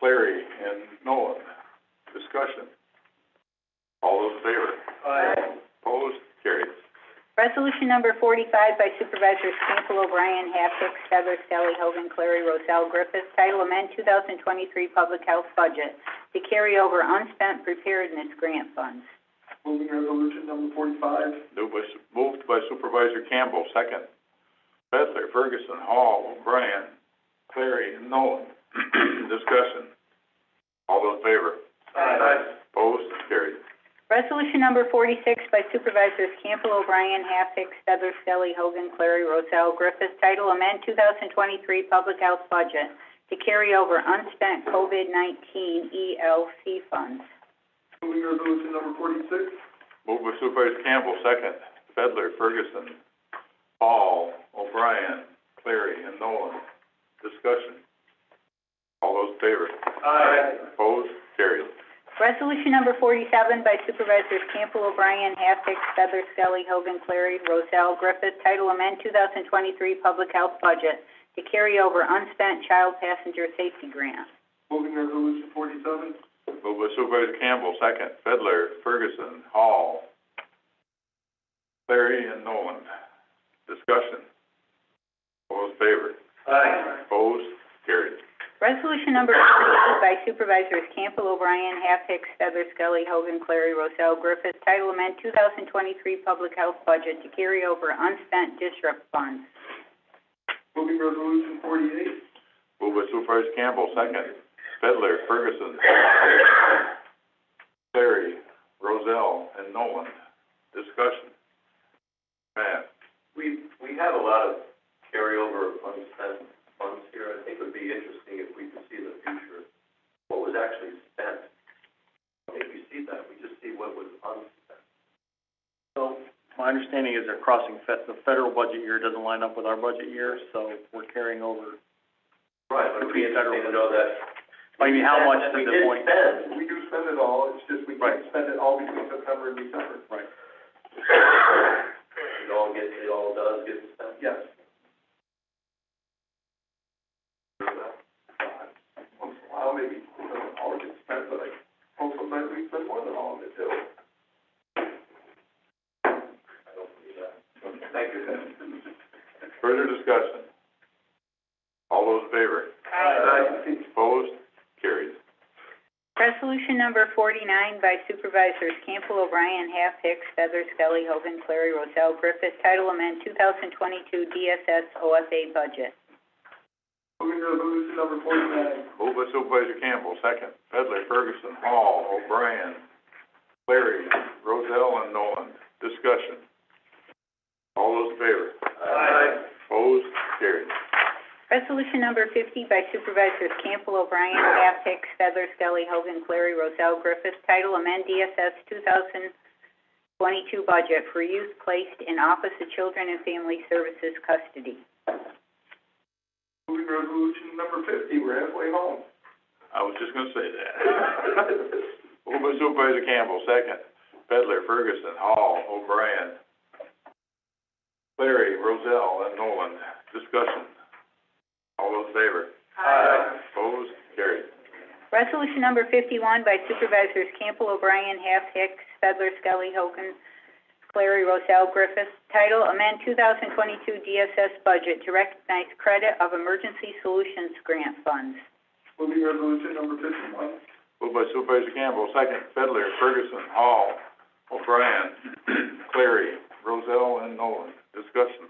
Clary, and Nolan. Discussion. All those in favor? Aye. Opposed? Carried. Resolution number 45 by Supervisors Campbell, O'Brien, Half, Hicks, Stedler, Skelly, Hogan, Clary, Rozell, Griffith, title amend 2023 public health budget to carry over unspent preparedness grant funds. Moving resolution number 45. Moved by Supervisor Campbell, second. Fedler, Ferguson, Hall, O'Brien, Clary, and Nolan. Discussion. All those in favor? Aye. Opposed? Carried. Resolution number 46 by Supervisors Campbell, O'Brien, Half, Hicks, Stedler, Skelly, Hogan, Clary, Rozell, Griffith, title amend 2023 public health budget to carry over unspent COVID-19 ELC funds. Moving resolution number 46. Moved by Supervisor Campbell, second. Fedler, Ferguson, Hall, O'Brien, Clary, and Nolan. Discussion. All those in favor? Aye. Opposed? Carried. Resolution number 47 by Supervisors Campbell, O'Brien, Half, Hicks, Stedler, Skelly, Hogan, Clary, Rozell, Griffith, title amend 2023 public health budget to carry over unspent child passenger safety grant. Moving resolution 47. Moved by Supervisor Campbell, second. Fedler, Ferguson, Hall, Clary, and Nolan. Discussion. All those in favor? Aye. Opposed? Carried. Resolution number 48 by Supervisors Campbell, O'Brien, Half, Hicks, Stedler, Skelly, Hogan, Clary, Rozell, Griffith, title amend 2023 public health budget to carry over unspent disrupt funds. Moving resolution 48. Moved by Supervisor Campbell, second. Fedler, Ferguson, Clary, Rozell, and Nolan. Discussion. Matt. We have a lot of carryover unspent funds here. I think it would be interesting if we could see in the future what was actually spent. I think we see that, we just see what was unspent. So, my understanding is they're crossing the federal budget year doesn't line up with our budget year, so we're carrying over Right, but it'd be interesting to know that. I mean, how much we does it did point? spend. We do spend it all, it's just we can't spend it all between September and December. Right. It all does get spent. Yes. Once in a while, maybe it doesn't all get spent, but like, sometimes we spend more than all of it too. I don't believe that. Thank you. Further discussion? All those in favor? Aye. Opposed? Carried. Resolution number 49 by Supervisors Campbell, O'Brien, Half, Hicks, Feathers, Skelly, Hogan, Clary, Roselle, Griffith, title amend 2022 DSS OFA budget. Moving resolution number 49. Moved by Supervisor Campbell, second. Pedler, Ferguson, Hall, O'Brien, Clary, Rozell, and Nolan. Discussion. All those in favor? Aye. Opposed? Carried. Resolution number 50 by Supervisors Campbell, O'Brien, Half, Hicks, Feathers, Skelly, Hogan, Clary, Roselle, Griffith, title amend DSS 2022 budget for youth placed in Office of Children and Family Services custody. Moving resolution number 50, we're halfway home. I was just gonna say that. Moved by Supervisor Campbell, second. Pedler, Ferguson, Hall, O'Brien, Clary, Rozell, and Nolan. Discussion. All those in favor? Aye. Opposed? Carried. Resolution number 51 by Supervisors Campbell, O'Brien, Half, Hicks, Feathers, Skelly, Hogan, Clary, Roselle, Griffith, title amend 2022 DSS budget to recognize credit of Emergency Solutions Grant funds. Moving resolution number 51. Moved by Supervisor Campbell, second. Pedler, Ferguson, Hall, O'Brien, Clary, Rozell, and Nolan. Discussion.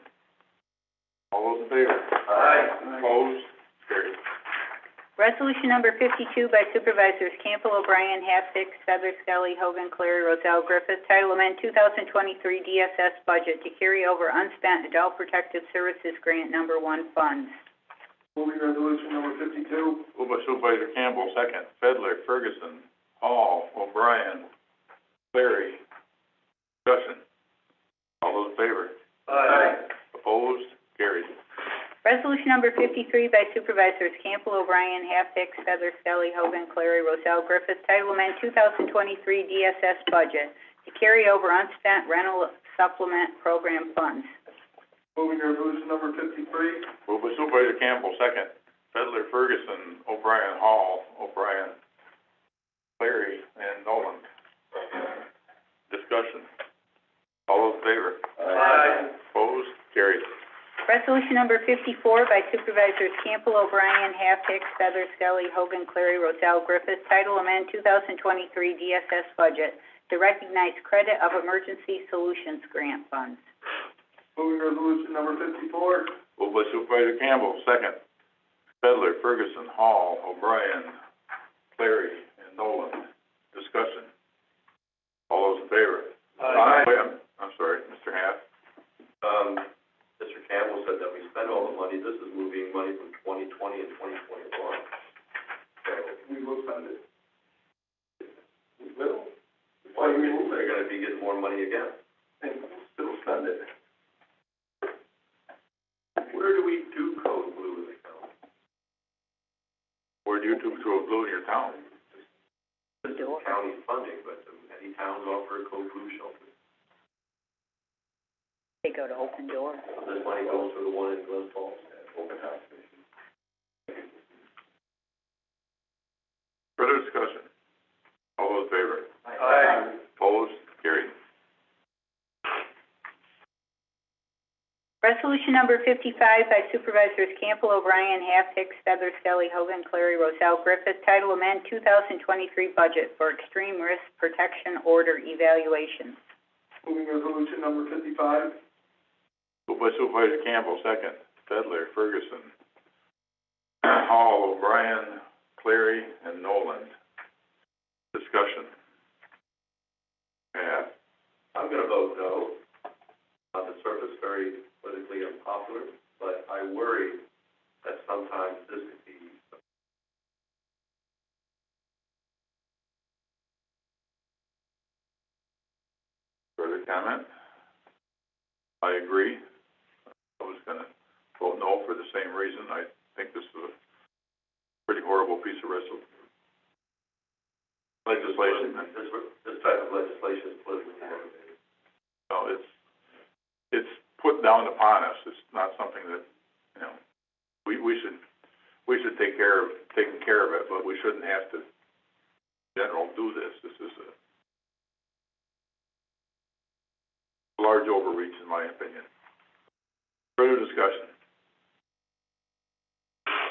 All those in favor? Aye. Opposed? Carried. Resolution number 52 by Supervisors Campbell, O'Brien, Half, Hicks, Feathers, Skelly, Hogan, Clary, Roselle, Griffith, title amend 2023 DSS budget to carry over unspent Adult Protective Services Grant number 1 funds. Moving resolution number 52. Moved by Supervisor Campbell, second. Pedler, Ferguson, Hall, O'Brien, Clary. Discussion. All those in favor? Aye. Opposed? Carried. Resolution number 53 by Supervisors Campbell, O'Brien, Half, Hicks, Feathers, Skelly, Hogan, Clary, Roselle, Griffith, title amend 2023 DSS budget to carry over unspent rental supplement program funds. Moving resolution number 53. Moved by Supervisor Campbell, second. Pedler, Ferguson, O'Brien, Hall, O'Brien, Clary, and Nolan. Discussion. All those in favor? Aye. Opposed? Carried. Resolution number 54 by Supervisors Campbell, O'Brien, Half, Hicks, Feathers, Skelly, Hogan, Clary, Roselle, Griffith, title amend 2023 DSS budget to recognize credit of Emergency Solutions Grant funds. Moving resolution number 54. Moved by Supervisor Campbell, second. Pedler, Ferguson, Hall, O'Brien, Clary, and Nolan. Discussion. All those in favor? Aye. Wait, I'm sorry, Mr. Haff. Mr. Campbell said that we spend all the money. This is moving money from 2020 and 2021. So We will spend it. we will. Why are we moving? They're gonna be getting more money again. And we'll still spend it. Where do we do code blue in the county? Where do you do to a blue in your town? This is county funding, but do any towns offer a code blue shelter? They go to Open Door. This money goes to the one in Glen Falls, open house station. Further discussion. All those in favor? Aye. Opposed? Carried. Resolution number 55 by Supervisors Campbell, O'Brien, Half, Hicks, Feathers, Skelly, Hogan, Clary, Roselle, Griffith, title amend 2023 budget for extreme risk protection order evaluations. Moving resolution number 55. Moved by Supervisor Campbell, second. Pedler, Ferguson, Hall, O'Brien, Clary, and Nolan. Discussion. Yeah. I'm gonna vote no. On the surface, very politically unpopular, but I worry that sometimes this could be Further comment? I agree. I was gonna vote no for the same reason. I think this is pretty horrible piece of legislation. This type of legislation is politically motivated. So it's put down upon us. It's not something that, you know, we should take care of it, but we shouldn't have to, in general, do this. This is a large overreach, in my opinion. Further discussion?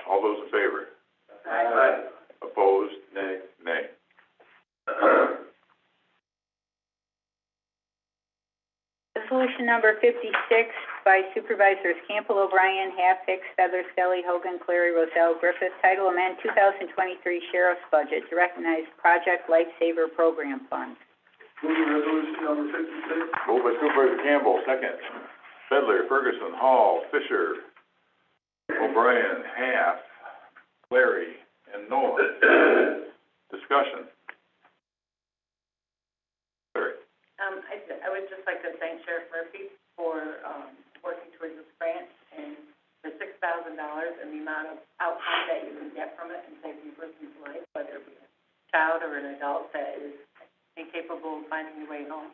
All those in favor? Aye. Opposed? Nay. Nay. Resolution number 56 by Supervisors Campbell, O'Brien, Half, Hicks, Feather, Skelly, Hogan, Clary, Roselle, Griffith, title amend 2023 Sheriff's Budget to recognize Project Lifesaver Program Fund. Move the resolution number 56. Moved by Supervisor Campbell, second. Fedler, Ferguson, Hall, Fisher, O'Brien, Half, Clary, and Nolan. Discussion. Clary. I would just like to thank Sheriff Murphy for, working towards this grant and the $6,000 and the amount of outcome that you can get from it and saving a person's life, whether it be a child or an adult that is incapable of finding their way home.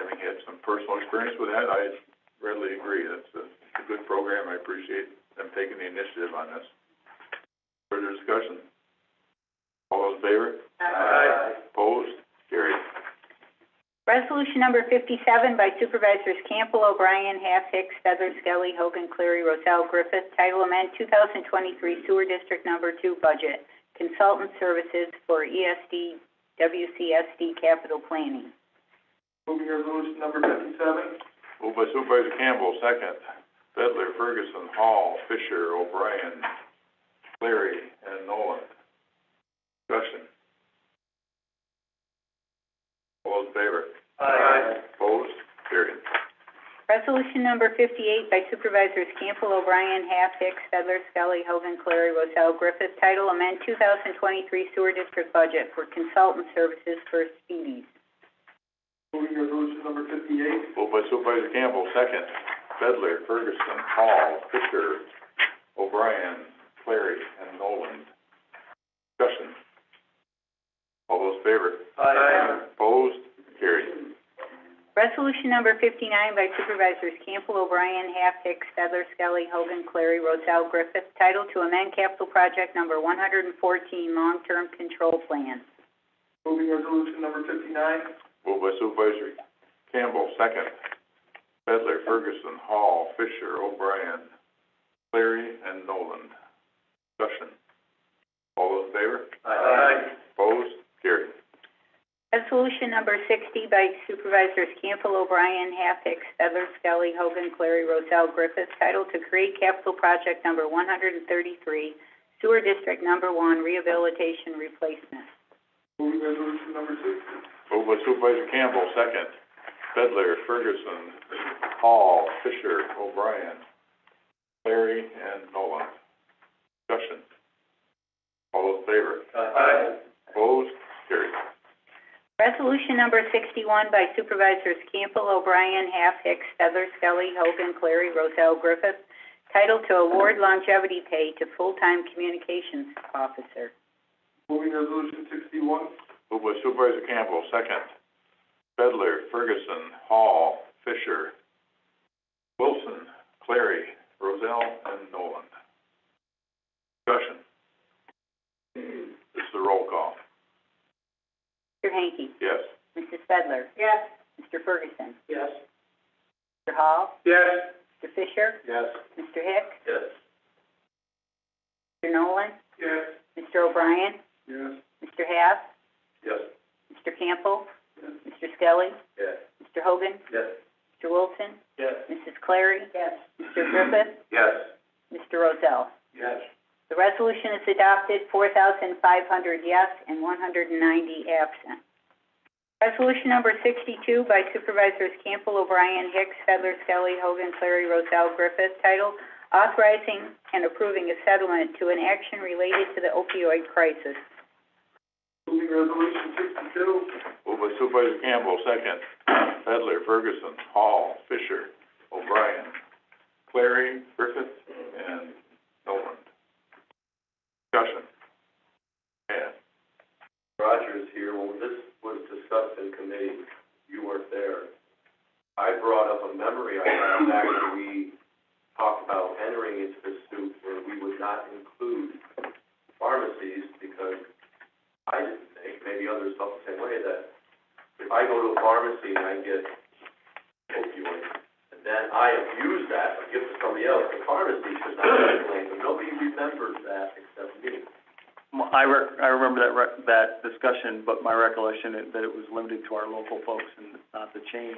Having had some personal experience with that, I readily agree. That's a good program. I appreciate them taking the initiative on this. Further discussion? All those in favor? Aye. Opposed? Carried. Resolution number 57 by Supervisors Campbell, O'Brien, Half, Hicks, Feather, Skelly, Hogan, Cleary, Roselle, Griffith, title amend 2023 Sewer District Number 2 Budget, Consultant Services for ESD, WCSD Capital Planning. Moving resolution number 57. Moved by Supervisor Campbell, second. Fedler, Ferguson, Hall, Fisher, O'Brien, Clary, and Nolan. Discussion. All those in favor? Aye. Opposed? Carried. Resolution number 58 by Supervisors Campbell, O'Brien, Half, Hicks, Feather, Skelly, Hogan, Clary, Roselle, Griffith, title amend 2023 Sewer District Budget for Consultant Services for Speedies. Moving resolution number 58. Moved by Supervisor Campbell, second. Fedler, Ferguson, Hall, Fisher, O'Brien, Clary, and Nolan. Discussion. All those in favor? Aye. Opposed? Carried. Resolution number 59 by Supervisors Campbell, O'Brien, Half, Hicks, Feather, Skelly, Hogan, Clary, Roselle, Griffith, title to amend capital project number 114, long-term control plan. Moving resolution number 59. Moved by Supervisor Campbell, second. Fedler, Ferguson, Hall, Fisher, O'Brien, Clary, and Nolan. Discussion. All those in favor? Aye. Opposed? Carried. Resolution number 60 by Supervisors Campbell, O'Brien, Half, Hicks, Feather, Skelly, Hogan, Clary, Roselle, Griffith, title to create capital project number 133, Sewer District Number 1, Rehabilitation Replacement. Moving resolution number 60. Moved by Supervisor Campbell, second. Fedler, Ferguson, Hall, Fisher, O'Brien, Clary, and Nolan. Discussion. All those in favor? Aye. Opposed? Carried. Resolution number 61 by Supervisors Campbell, O'Brien, Half, Hicks, Feather, Skelly, Hogan, Clary, Roselle, Griffith, title to award longevity pay to full-time communications officer. Moving resolution 61. Moved by Supervisor Campbell, second. Fedler, Ferguson, Hall, Fisher, Wilson, Clary, Roselle, and Nolan. Discussion. This is a roll call. Mr. Hanky? Yes. Mrs. Fedler? Yes. Mr. Ferguson? Yes. Mr. Hall? Yes. Mr. Fisher? Yes. Mr. Hicks? Yes. Mr. Nolan? Yes. Mr. O'Brien? Yes. Mr. Half? Yes. Mr. Campbell? Mr. Skelly? Yes. Mr. Hogan? Yes. Mr. Wilson? Yes. Mrs. Clary? Yes. Mr. Griffith? Yes. Mr. Roselle? Yes. The resolution is adopted, 4,500 yes and 190 absent. Resolution number 62 by Supervisors Campbell, O'Brien, Hicks, Fedler, Skelly, Hogan, Clary, Roselle, Griffith, title authorizing and approving a settlement to an action related to the opioid crisis. Moving resolution 62. Moved by Supervisor Campbell, second. Fedler, Ferguson, Hall, Fisher, O'Brien, Clary, Griffith, and Nolan. Discussion. Yeah. Rogers here, when this was discussed in committee, you weren't there. I brought up a memory I had back when we talked about entering into this suit where we would not include pharmacies because I didn't think, maybe others felt the same way, that if I go to a pharmacy and I get opioids, and then I abuse that or give it to somebody else, the pharmacy should not be blamed, but nobody remembers that except me. I remember that discussion, but my recollection is that it was limited to our local folks and not the chain.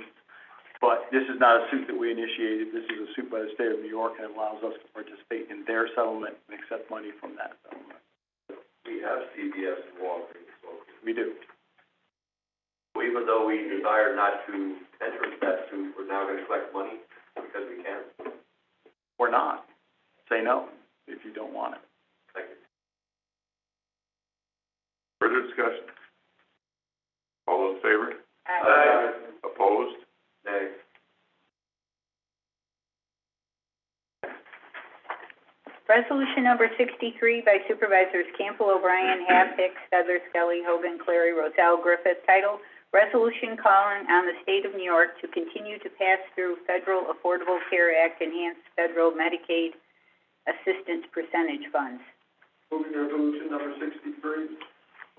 But this is not a suit that we initiated, this is a suit by the state of New York, and it allows us to participate in their settlement and accept money from that settlement. We have CVS and Walgreens, so We do. even though we desire not to enter into that suit, we're now gonna collect money because we can. Or not. Say no, if you don't want it. Thank you. Further discussion? All those in favor? Aye. Opposed? Nay. Resolution number 63 by Supervisors Campbell, O'Brien, Half, Hicks, Fedler, Skelly, Hogan, Clary, Roselle, Griffith, title, Resolution calling on the state of New York to continue to pass through Federal Affordable Care Act enhanced federal Medicaid assistance percentage funds. Moving resolution number 63.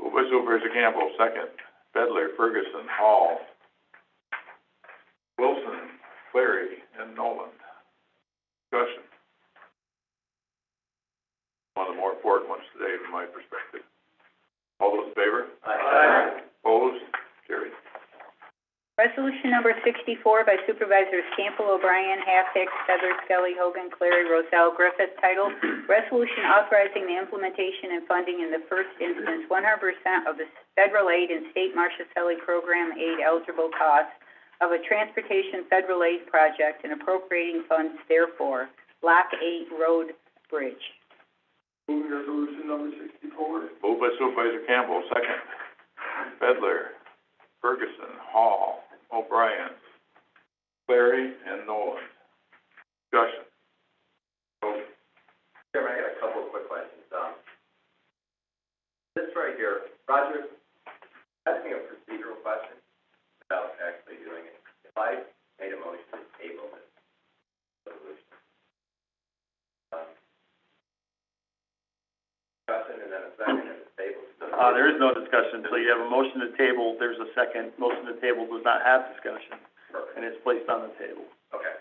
Moved by Supervisor Campbell, second. Fedler, Ferguson, Hall, Wilson, Clary, and Nolan. Discussion. One of the more important ones today from my perspective. All those in favor? Aye. Opposed? Carried. Resolution number 64 by Supervisors Campbell, O'Brien, Half, Hicks, Fedler, Skelly, Hogan, Clary, Roselle, Griffith, title, Resolution authorizing the implementation and funding in the first instance 100% of the federal aid and state Marchicelli program aid eligible costs of a transportation federal aid project and appropriating funds therefore, Lock 8 Road Bridge. Moving resolution number 64. Moved by Supervisor Campbell, second. Fedler, Ferguson, Hall, O'Brien, Clary, and Nolan. Discussion. Vote. Chairman, I got a couple of quick questions. This right here, Roger, asking a procedural question without actually doing it. If I made a motion to table this resolution, discussion and then a second and a table. There is no discussion, so you have a motion to table, there's a second, motion to table does not have discussion, Perfect. and it's placed on the table. Okay.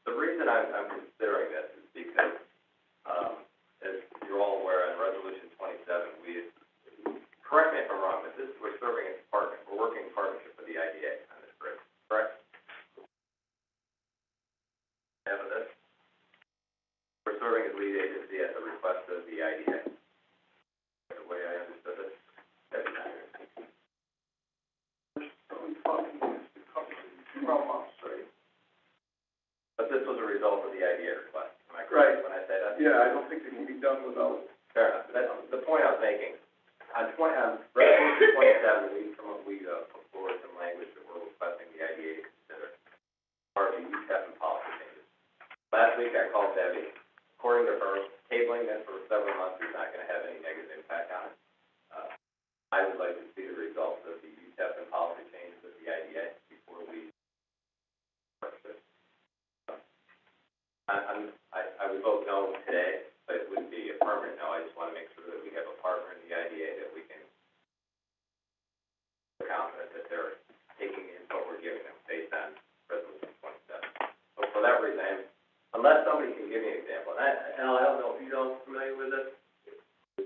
The reason I'm considering this is because, as you're all aware, on Resolution 27, we, correct me if I'm wrong, but this, we're serving as partner, we're working in partnership with the IDA on this bridge, correct? Have this? We're serving as lead agency at the request of the IDA. The way I understood it. But this was a result of the IDA request, am I correct when I say that? Yeah, I don't think it can be done without. Fair enough, that's the point I was making. On Resolution 27, we put forward some language that we're requesting the IDA to consider, part of the UTEP and policy changes. Last week I called Debbie. According to her, tabling this for several months is not gonna have any negative impact on it. I would like to see the results of the UTEP and policy changes of the IDA before we purchase it. I would vote no today, but it wouldn't be a permanent no. I just want to make sure that we have a partner in the IDA that we can be confident that they're taking in what we're giving them based on Resolution 27. So for that reason, unless somebody can give me an example, and I don't know if you know familiar with this,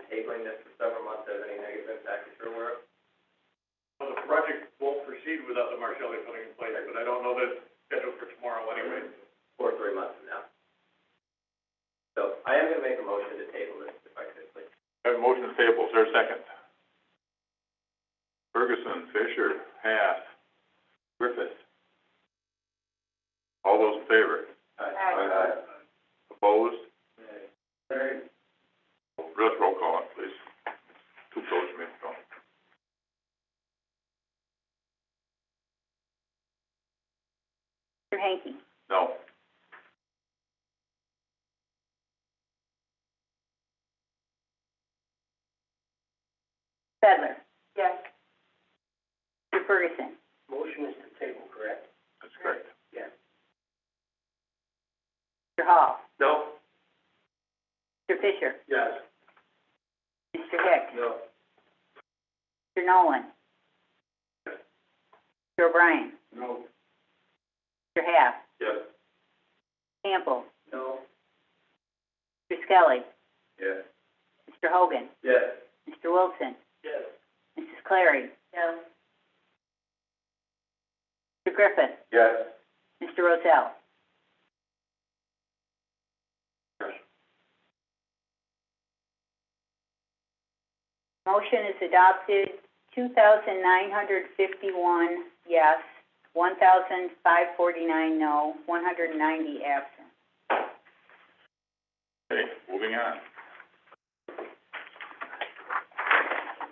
tabling this for several months has any negative impact that you're aware of? Well, the project won't proceed without the Marcelli putting in place, but I don't know that it's scheduled for tomorrow anyway. Or 3 months from now. So I am going to make a motion to table this, if I could, please. I have a motion to table, is there a second? Ferguson, Fisher, Haas, Griffith. All those in favor? Aye. Opposed? Nay. Just roll call, please. Too close to me, so. Mr. Hanky? No. Fedler, Yes. Mr. Ferguson, Motion is to table, correct? That's correct. Yes. Mr. Hall, No. Mr. Fisher, Yes. Mr. Hicks, No. Mr. Nolan, Mr. O'Brien, No. Mr. Half, Yes. Campbell, No. Mr. Skelly, Yes. Mr. Hogan, Yes. Mr. Wilson, Yes. Mrs. Clary, No. Mr. Griffith, Yes. Mr. Rozell. Motion is adopted, 2,951 yes, 1,549 no, 190 absent. Okay, moving on.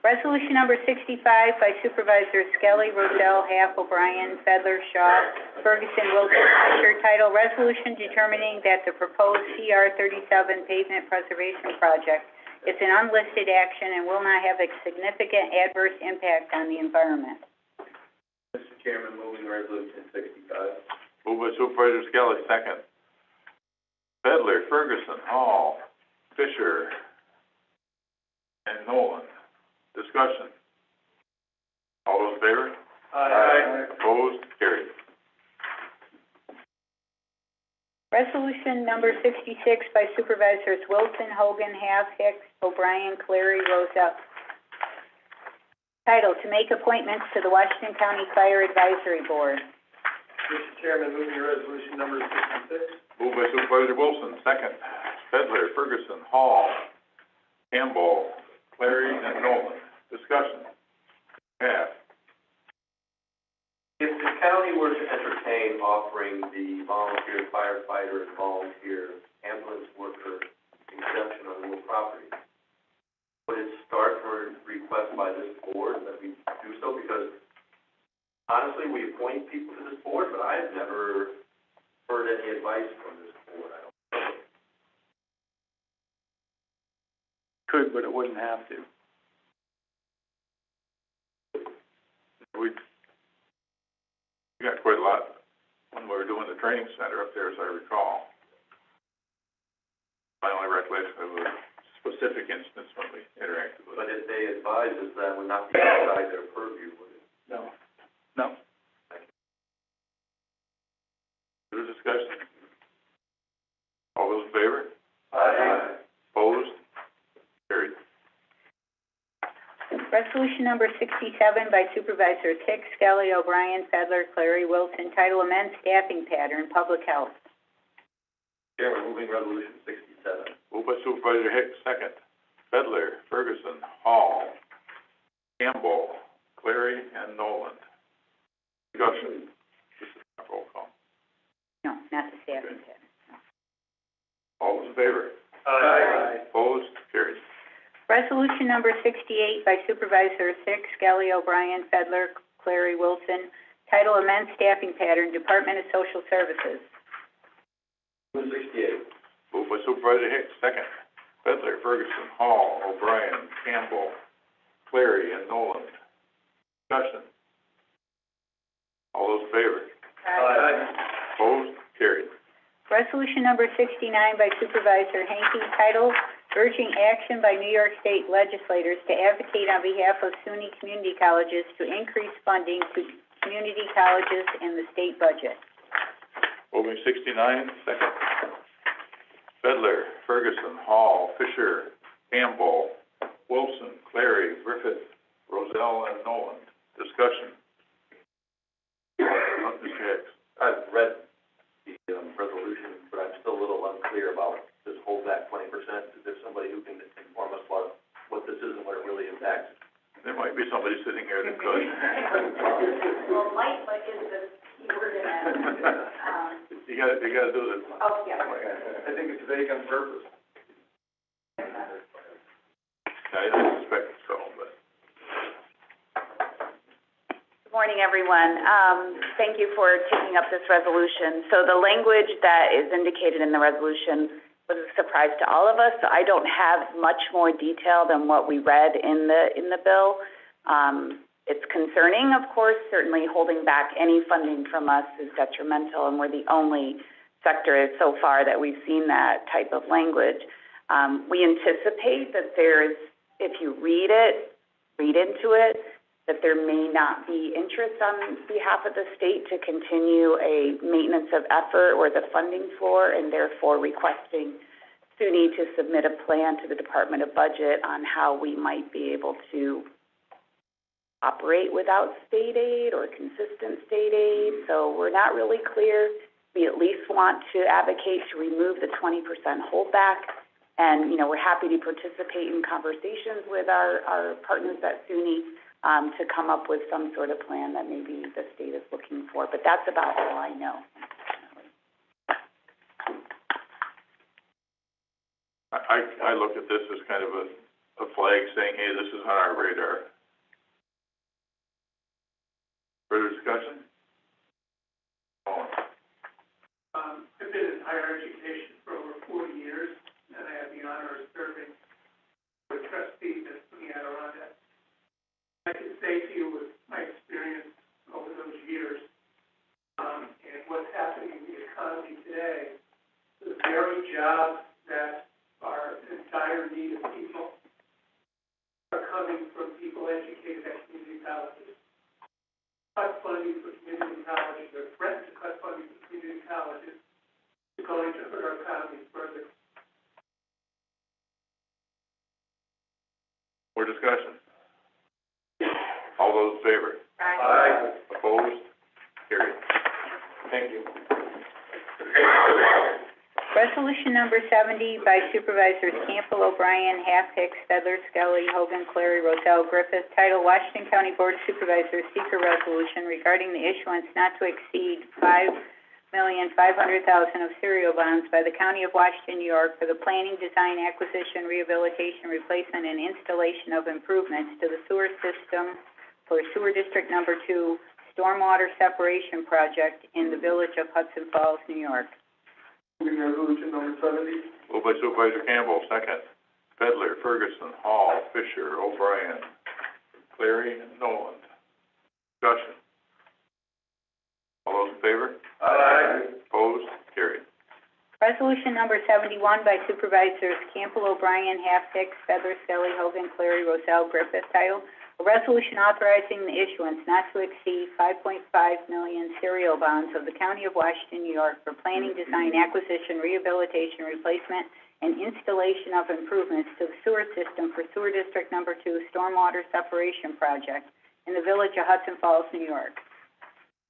Resolution number 65 by Supervisors Skelly, Rozell, Half, O'Brien, Fedler, Shaw, Ferguson, Wilson, Fisher, title, resolution determining that the proposed CR 37 pavement preservation project is an unlisted action and will not have a significant adverse impact on the environment. Mr. Chairman, moving resolution 65. Moved by Supervisor Skelly, second. Fedler, Ferguson, Hall, Fisher, and Nolan. Discussion. All those in favor? Aye. Opposed? Carried. Resolution number 66 by Supervisors Wilson, Hogan, Half, Hicks, O'Brien, Clary, Rozell. Title, to make appointments to the Washington County Fire Advisory Board. Mr. Chairman, moving resolution number 66. Moved by Supervisor Wilson, second. Fedler, Ferguson, Hall, Campbell, Clary, and Nolan. Discussion. Half. If the county were to entertain offering the volunteer firefighter and volunteer ambulance worker exemption on real property, would it start for request by this board that we do so? Because honestly, we appoint people to this board, but I've never heard any advice from this board. I don't know. Could, but it wouldn't have to. We got quite a lot when we were doing the training center up there, as I recall. My only recollection of a specific instance when we interacted with But it. if they advise us, that would not be outside their purview, would it? No. No. Further discussion? All those in favor? Aye. Opposed? Carried. Resolution number 67 by Supervisors Hicks, Skelly, O'Brien, Fedler, Clary, Wilson, title, amend staffing pattern, public health. Chairman, moving resolution 67. Moved by Supervisor Hicks, second. Fedler, Ferguson, Hall, Campbell, Clary, and Nolan. Discussion. This is not roll call. No, not the staffing pattern. All those in favor? Aye. Opposed? Carried. Resolution number 68 by Supervisors Hicks, Skelly, O'Brien, Fedler, Clary, Wilson, title, amend staffing pattern, Department of Social Services. Move 68. Moved by Supervisor Hicks, second. Fedler, Ferguson, Hall, O'Brien, Campbell, Clary, and Nolan. Discussion. All those in favor? Aye. Opposed? Carried. Resolution number 69 by Supervisor Hanky, title, urging action by New York State legislators to advocate on behalf of SUNY community colleges to increase funding to community colleges in the state budget. Moving 69, second. Fedler, Ferguson, Hall, Fisher, Campbell, Wilson, Clary, Griffith, Rozell, and Nolan. Discussion. Mr. Hicks. I've read the resolution, but I'm still a little unclear about this holdback 20%. Is there somebody who can inform us about what this is and what it really impacts? There might be somebody sitting here that could. Well, light is the key word in that. You gotta do this. Oh, yeah. I think it's vague on purpose. I suspect so, but. Good morning, everyone. Thank you for taking up this resolution. So the language that is indicated in the resolution was a surprise to all of us. So I don't have much more detail than what we read in the bill. It's concerning, of course. Certainly holding back any funding from us is detrimental, and we're the only sector so far that we've seen that type of language. We anticipate that there's, if you read into it, that there may not be interest on behalf of the state to continue a maintenance of effort or the funding for, and therefore requesting SUNY to submit a plan to the Department of Budget on how we might be able to operate without state aid or consistent state aid. So we're not really clear. We at least want to advocate to remove the 20% holdback. And, you know, we're happy to participate in conversations with our partners at SUNY to come up with some sort of plan that maybe the state is looking for. But that's about all I know. I look at this as kind of a flag saying, hey, this is on our radar. Further discussion? I've been in higher education for over 40 years, and I have the honor of serving with trustees at SUNY Adirondack. I can say to you with my experience over those years, and what's happening in the economy today, the very jobs that are in dire need of people are coming from people educated at community colleges. Cut funding for community colleges, or threat to cut funding for community colleges, is going to hurt our economy further. More discussion? All those in favor? Aye. Opposed? Carried. Thank you. Resolution number 70 by Supervisors Campbell, O'Brien, Half, Hicks, Fedler, Skelly, Hogan, Clary, Roselle, Griffith, title Washington County Board of Supervisors seeker resolution regarding the issuance not to exceed $5,500,000 of serial bonds by the County of Washington, New York for the planning, design, acquisition, rehabilitation, replacement, and installation of improvements to the sewer system for Sewer District Number 2 Stormwater Separation Project in the Village of Hudson Falls, New York. Moving resolution number 70. Moved by Supervisor Campbell, second. Fedler, Ferguson, Hall, Fisher, O'Brien, Clary, and Nolan. Discussion. All those in favor? Aye. Opposed? Carried. Resolution number 71 by Supervisors Campbell, O'Brien, Half, Hicks, Fedler, Skelly, Hogan, Clary, Roselle, Griffith, title a resolution authorizing the issuance not to exceed $5.5 million serial bonds of the County of Washington, New York for planning, design, acquisition, rehabilitation, replacement, and installation of improvements to the sewer system for Sewer District Number 2 Stormwater Separation Project in the Village of Hudson Falls, New York.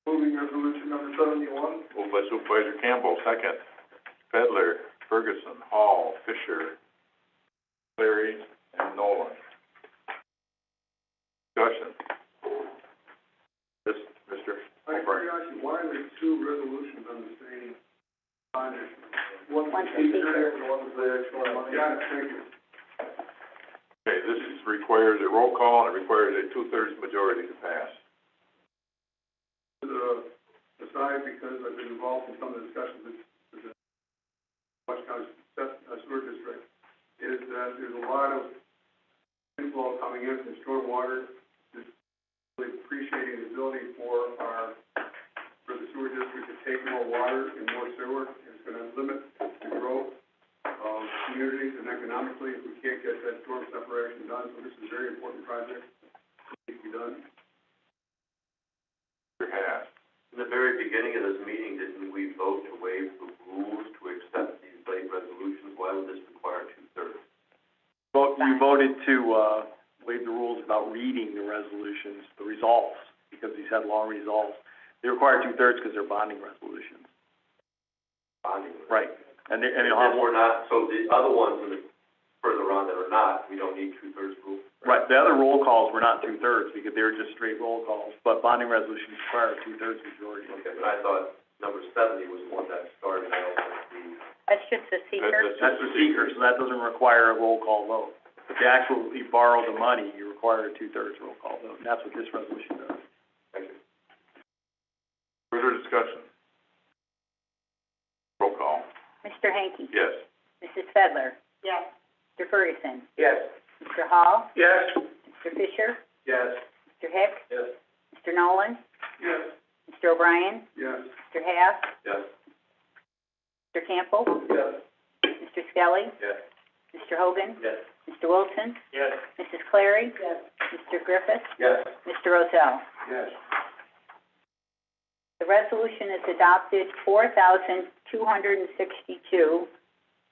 Moving resolution number 71. Moved by Supervisor Campbell, second. Fedler, Ferguson, Hall, Fisher, Clary, and Nolan. Discussion. This, Mr. O'Brien. Why are there two resolutions on the same bond issue? One's One's the the secret, and one's the actual money. Got it, thank you. Okay, this requires a roll call and it requires a 2/3 majority to pass. Aside, because I've been involved in some of the discussions with the Washington County Sewer District, is that there's a lot of inflow coming in from stormwater. Just really appreciating the ability for the sewer district to take more water and more sewer. It's going to limit the growth of communities and economically if we can't get that storm separation done. So this is a very important project that needs to be done. In the very beginning of this meeting, didn't we vote to waive the rules to accept these late resolutions? Why would this require 2/3? You voted to, waive the rules about reading the resolutions, the resolves, because these had long resolves. They require 2/3 because they're bonding resolutions. Bonding. Right. And And if we're not, so the other ones in the, further on that are not, we don't need 2/3 rule? right, the other roll calls were not 2/3 because they were just straight roll calls, but bonding resolutions require a 2/3 majority. Okay, but I thought number 70 was the one that started out with the... That's just the seeker. That's the seeker, so that doesn't require a roll call vote. If you actually borrow the money, you require a 2/3 roll call vote, and that's what this resolution does. Thank you. Further discussion? Roll call. Mr. Hanky? Yes. Mrs. Fedler, Yes. Mr. Ferguson, Yes. Mr. Hall, Yes. Mr. Fisher, Yes. Mr. Hicks, Yes. Mr. Nolan, Yes. Mr. O'Brien, Yes. Mr. Haff, Yes. Mr. Campbell, Yes. Mr. Skelly, Yes. Mr. Hogan, Yes. Mr. Wilson, Yes. Mrs. Clary, Yes. Mr. Griffith, Yes. Mr. Rozell. Yes. The resolution is adopted, 4,262,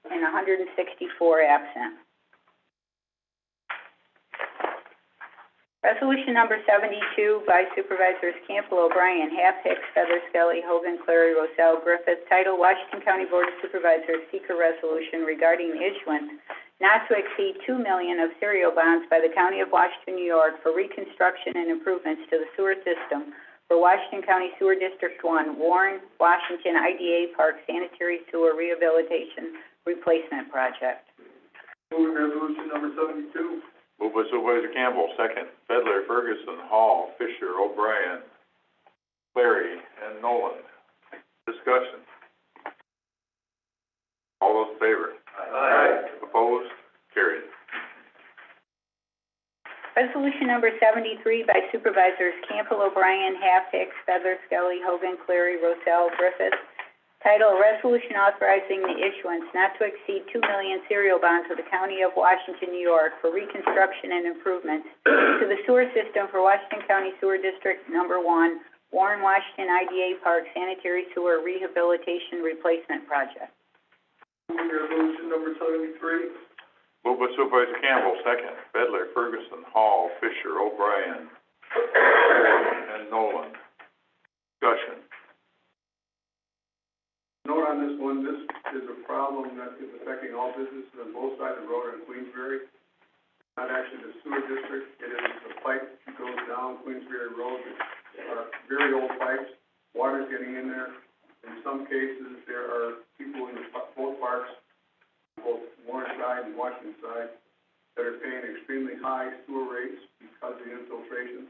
and 164 absent. Resolution number 72 by Supervisors Campbell, O'Brien, Half, Hicks, Feather, Skelly, Hogan, Clary, Rosell, Griffith, title Washington County Board of Supervisors seeker resolution regarding the issuance not to exceed 2 million of serial bonds by the County of Washington, New York for reconstruction and improvements to the sewer system for Washington County Sewer District 1, Warren, Washington IDA Park Sanitary Sewer Rehabilitation Replacement Project. Moving resolution number 72. Moved by Supervisor Campbell, second. Fedler, Ferguson, Hall, Fisher, O'Brien, Clary, and Nolan. Discussion. All those in favor? Aye. Opposed? Carried. Resolution number 73 by Supervisors Campbell, O'Brien, Half, Hicks, Feather, Skelly, Hogan, Clary, Rosell, Griffith. Title, a resolution authorizing the issuance not to exceed 2 million serial bonds of the County of Washington, New York for reconstruction and improvements to the sewer system for Washington County Sewer District Number 1, Warren, Washington IDA Park Sanitary Sewer Rehabilitation Replacement Project. Moving resolution number 73. Moved by Supervisor Campbell, second. Fedler, Ferguson, Hall, Fisher, O'Brien, and Nolan. Discussion. Note on this one, this is a problem that is affecting all businesses on both sides of the road in Queensbury. Not actually the sewer district, it is the pipe that goes down Queensbury Road. There are very old pipes, water's getting in there. In some cases, there are people in both parks, both Warren side and Washington side, that are paying extremely high sewer rates because of the infiltration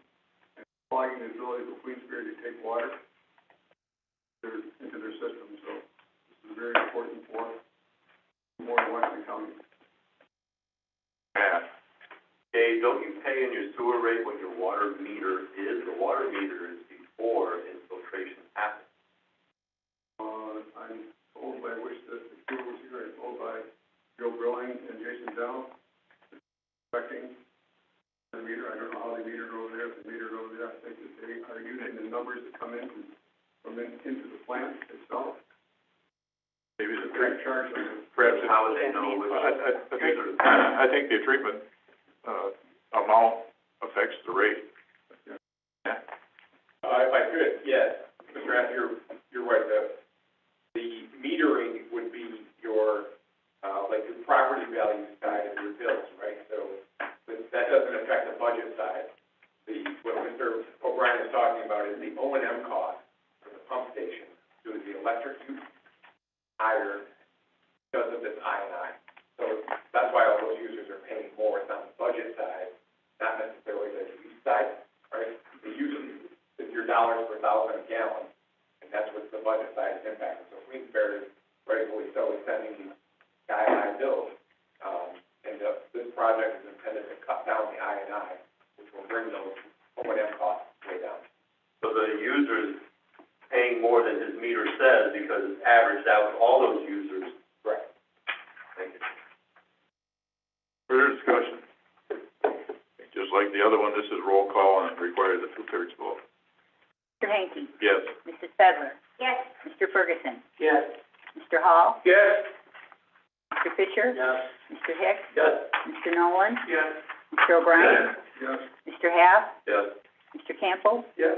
and clogging the ability for Queensbury to take water into their system. So this is very important for Warren, Washington County. Matt. Dave, don't you pay in your sewer rate what your water meter is? The water meter is before infiltration happens. I'm told by, I wish that the sewer was here, I'm told by Joe Grilling and Jason Dow, expecting the meter. I don't know how they meter it over there, if they meter it over there. I think that they are using the numbers that come in into the plant itself. Maybe the Direct charge on it. perhaps it's, How would they know which? I think the treatment, amount affects the rate. Yeah. If I could, yes, Mr. Rath, you're right, the metering would be your, like the property value side of your bills, right? So, that doesn't affect the budget side. What Mr. O'Brien is talking about is the O&M cost for the pump station due to the electric use higher because of this I&I. So, that's why all those users are paying more. It's on the budget side, not necessarily the use side, right? The use is your dollars per thousand a gallon, and that's what the budget side is impacted. So Queensbury, rightfully so, is sending these sky-high bills. And this project is intended to cut down the I&I, which will bring those O&M costs way down. So the user's paying more than his meter says because it's averaged out to all those users. Right. Thank you. Further discussion? Just like the other one, this is roll call and it requires a two-thirds vote. Mr. Hanky, Yes. Mrs. Fedler, Yes. Mr. Ferguson, Yes. Mr. Hall, Yes. Mr. Fisher, Yes. Mr. Hicks, Yes. Mr. Nolan, Yes. Mr. O'Brien, Yes. Mr. Haff, Yes. Mr. Campbell, Yes.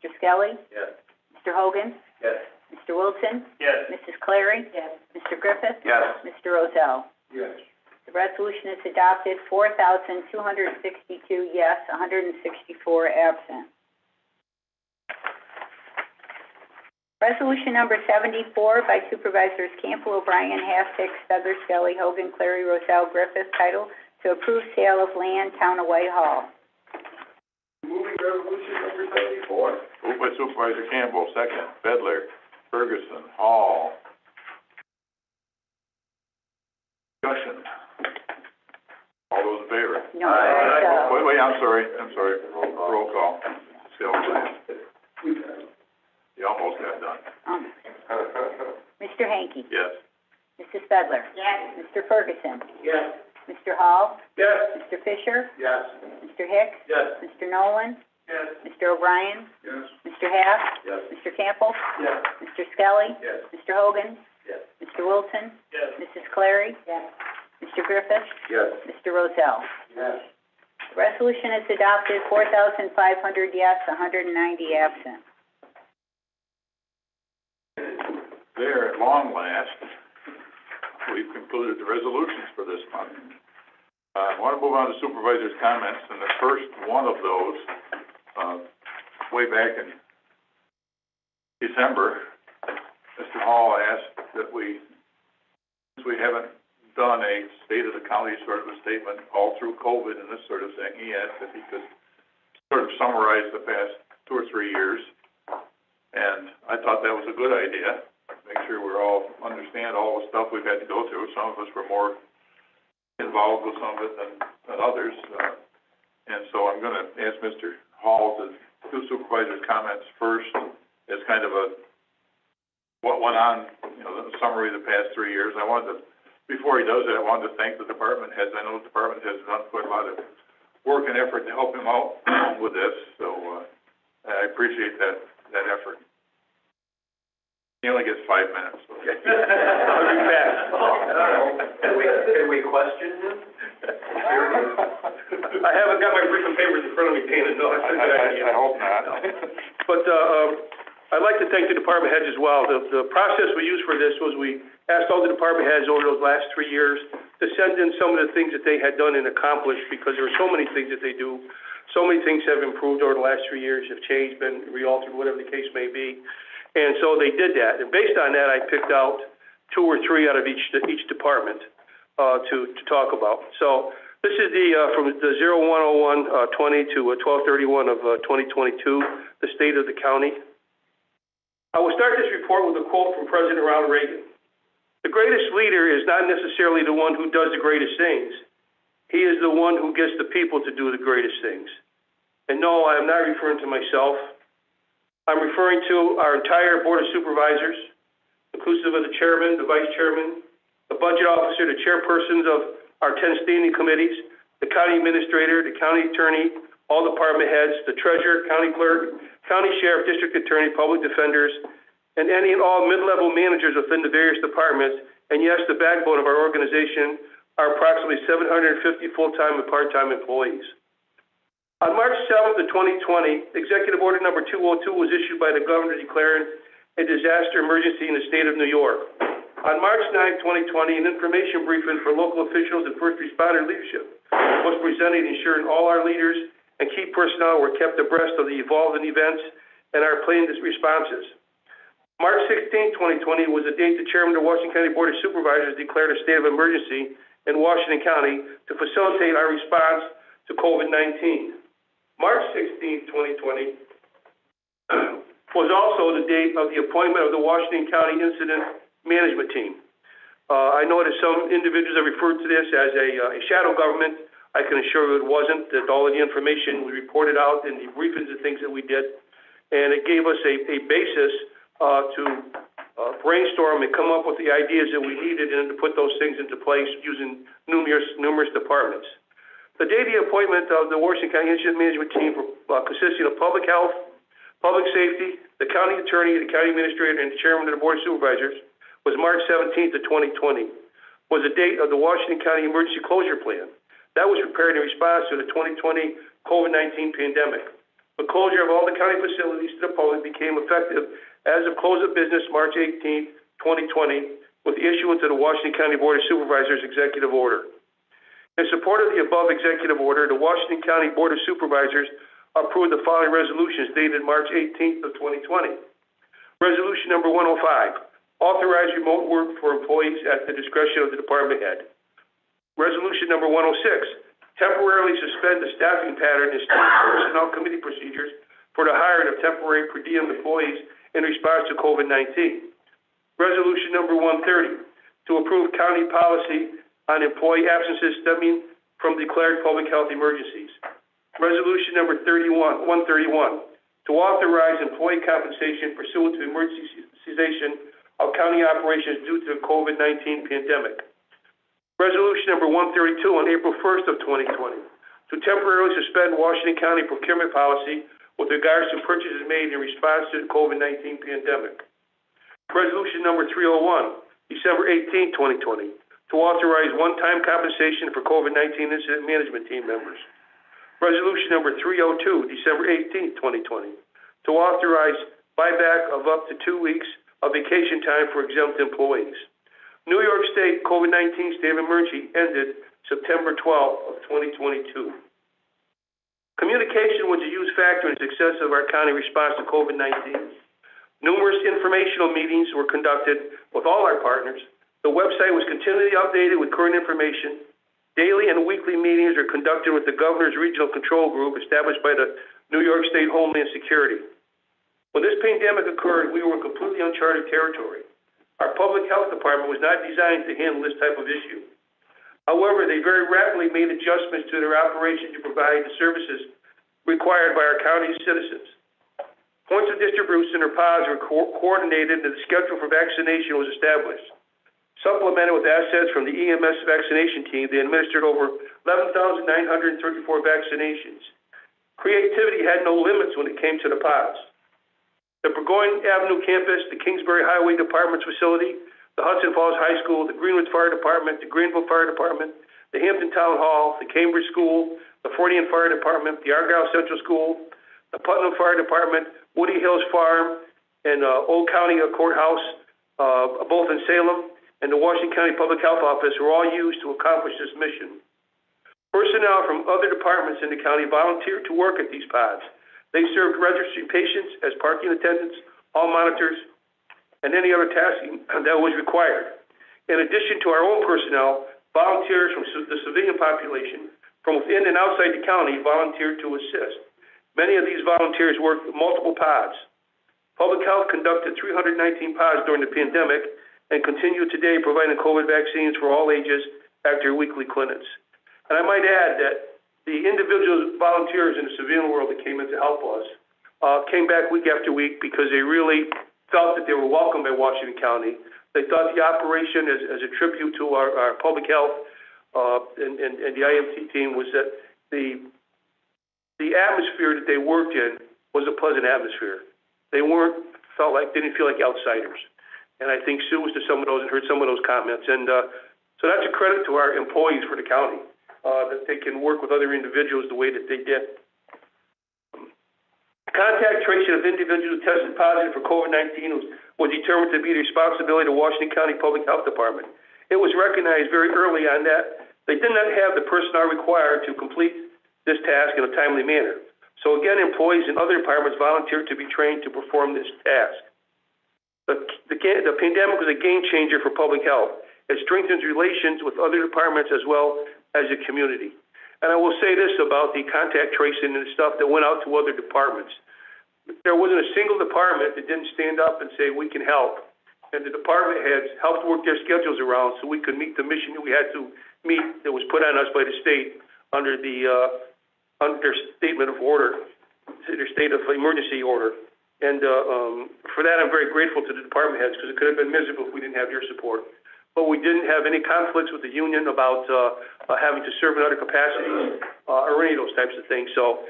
Mr. Skelly, Yes. Mr. Hogan, Yes. Mr. Wilson, Yes. Mrs. Clary, Yes. Mr. Griffith, Yes. Mr. Rozell. Yes. The resolution is adopted, 4,262 yes, 164 absent. Resolution number 74 by Supervisors Campbell, O'Brien, Half, Hicks, Feather, Skelly, Hogan, Clary, Rosell, Griffith, title to approve sale of land, Town of Whitehall. Moving resolution number 74. Moved by Supervisor Campbell, second. Fedler, Ferguson, Hall, Discussion. All those in favor? No, there's, Wait, I'm sorry. Roll call. Still, you almost got done. Mr. Hanky, Yes. Mrs. Fedler, Yes. Mr. Ferguson, Yes. Mr. Hall, Yes. Mr. Fisher, Yes. Mr. Hicks, Yes. Mr. Nolan, Yes. Mr. O'Brien, Yes. Mr. Haff, Yes. Mr. Campbell, Yes. Mr. Skelly, Yes. Mr. Hogan, Yes. Mr. Wilson, Yes. Mrs. Clary, Mr. Griffith, Yes. Mr. Rozell. Yes. Resolution is adopted, 4,500 yes, 190 absent. There, at long last, we've concluded the resolutions for this month. I want to move on to supervisors' comments, and the first one of those, way back in December, Mr. Hall asked that since we haven't done a state of the county sort of a statement all through COVID and this sort of thing, he asked if he could sort of summarize the past 2 or 3 years. And I thought that was a good idea, make sure we all understand all the stuff we've had to go through. Some of us were more involved with some of it than others. And so I'm going to ask Mr. Hall to do supervisor's comments first as kind of what went on, the summary of the past 3 years. Before he does that, I wanted to thank the department heads. I know the department heads have done quite a lot of work and effort to help him out with this, so I appreciate that effort. He only gets 5 minutes. So. I'll be fast. Can we question him? I haven't got my briefing papers in front of me, Dana, no, that's a good idea. I hope not. But, I'd like to thank the department heads as well. The process we used for this was we asked all the department heads over those last 3 years to send in some of the things that they had done and accomplished, because there are so many things that they do. So many things have improved over the last 3 years, have changed, been re-altered, whatever the case may be. And so they did that. And based on that, I picked out 2 or 3 out of each department to talk about. So this is from the 01/01/20 to 12/31 of 2022, the state of the county. I will start this report with a quote from President Ronald Reagan. The greatest leader is not necessarily the one who does the greatest things. He is the one who gets the people to do the greatest things. And no, I am not referring to myself. I'm referring to our entire Board of Supervisors, inclusive of the chairman, the vice chairman, the budget officer, the chairpersons of our 10 standing committees, the county administrator, the county attorney, all department heads, the treasurer, county clerk, county sheriff, district attorney, public defenders, and any and all mid-level managers within the various departments. And yes, the backbone of our organization are approximately 750 full-time and part-time employees. On March 7th of 2020, Executive Order number 202 was issued by the governor declaring a disaster emergency in the state of New York. On March 9th, 2020, an information briefing for local officials and first responder leadership was presented, ensuring all our leaders and key personnel were kept abreast of the evolving events and our planned responses. March 16, 2020 was the date the chairman of the Washington County Board of Supervisors declared a state of emergency in Washington County to facilitate our response to COVID-19. March 16, 2020 was also the date of the appointment of the Washington County Incident Management Team. I know that some individuals have referred to this as a shadow government. I can assure you it wasn't, that all of the information we reported out in the briefings and things that we did, and it gave us a basis to brainstorm and come up with the ideas that we needed and to put those things into place using numerous departments. The day of the appointment of the Washington County Incident Management Team consisting of public health, public safety, the county attorney, the county administrator, and the chairman of the Board of Supervisors was March 17th of 2020, was the date of the Washington County Emergency Closure Plan. That was prepared in response to the 2020 COVID-19 pandemic. The closure of all the county facilities to the public became effective as of close of business March 18, 2020, with the issuance of the Washington County Board of Supervisors Executive Order. In support of the above executive order, the Washington County Board of Supervisors approved the following resolutions dated March 18th of 2020. Resolution number 105, authorize remote work for employees at the discretion of the department head. Resolution number 106, temporarily suspend the staffing pattern and state personnel committee procedures for the hiring of temporary per diem employees in response to COVID-19. Resolution number 130, to approve county policy on employee absences stemming from declared public health emergencies. Resolution number 131, to authorize employee compensation pursuant to emergency cessation of county operations due to the COVID-19 pandemic. Resolution number 132 on April 1st of 2020, to temporarily suspend Washington County procurement policy with regards to purchases made in response to the COVID-19 pandemic. Resolution number 301, December 18, 2020, to authorize one-time compensation for COVID-19 incident management team members. Resolution number 302, December 18, 2020, to authorize buyback of up to 2 weeks of vacation time for exempt employees. New York State COVID-19 state of emergency ended September 12th of 2022. Communication was a huge factor in the success of our county response to COVID-19. Numerous informational meetings were conducted with all our partners. The website was continually updated with current information. Daily and weekly meetings are conducted with the Governor's Regional Control Group established by the New York State Homeland Security. When this pandemic occurred, we were in completely uncharted territory. Our public health department was not designed to handle this type of issue. However, they very rapidly made adjustments to their operation to provide the services required by our county's citizens. Points of distribution, or PODs, were coordinated and the schedule for vaccination was established. Supplemented with assets from the EMS vaccination team, they administered over 11,934 vaccinations. Creativity had no limits when it came to the PODs. The Burgoyne Avenue campus, the Kingsbury Highway Department's facility, the Hudson Falls High School, the Greenwood Fire Department, the Greenville Fire Department, the Hampton Town Hall, the Cambridge School, the Fortean Fire Department, the Argyle Central School, the Putnam Fire Department, Woody Hills Farm, and Old County Courthouse, both in Salem, and the Washington County Public Health Office were all used to accomplish this mission. Personnel from other departments in the county volunteered to work at these pods. They served registering patients as parking attendants, hall monitors, and any other tasking that was required. In addition to our own personnel, volunteers from the civilian population from within and outside the county volunteered to assist. Many of these volunteers worked with multiple pods. Public Health conducted 319 pods during the pandemic and continue today providing COVID vaccines for all ages at their weekly clinics. And I might add that the individual volunteers in the civilian world that came in to help us came back week after week because they really felt that they were welcome by Washington County. They thought the operation, as a tribute to our public health and the IMT team, was that the atmosphere that they worked in was a pleasant atmosphere. They didn't feel like outsiders. And I think Sue was to some of those and heard some of those comments. And so that's a credit to our employees for the county, that they can work with other individuals the way that they did. Contact tracing of individuals tested positive for COVID-19 was determined to be the responsibility of the Washington County Public Health Department. It was recognized very early on that they did not have the personnel required to complete this task in a timely manner. So again, employees in other departments volunteered to be trained to perform this task. The pandemic was a game changer for public health. It strengthens relations with other departments as well as the community. And I will say this about the contact tracing and the stuff that went out to other departments. There wasn't a single department that didn't stand up and say, we can help. And the department heads helped work their schedules around so we could meet the mission that we had to meet that was put on us by the state under their statement of order, their state of emergency order. And for that, I'm very grateful to the department heads because it could have been miserable if we didn't have your support. But we didn't have any conflicts with the union about having to serve in other capacities or any of those types of things. So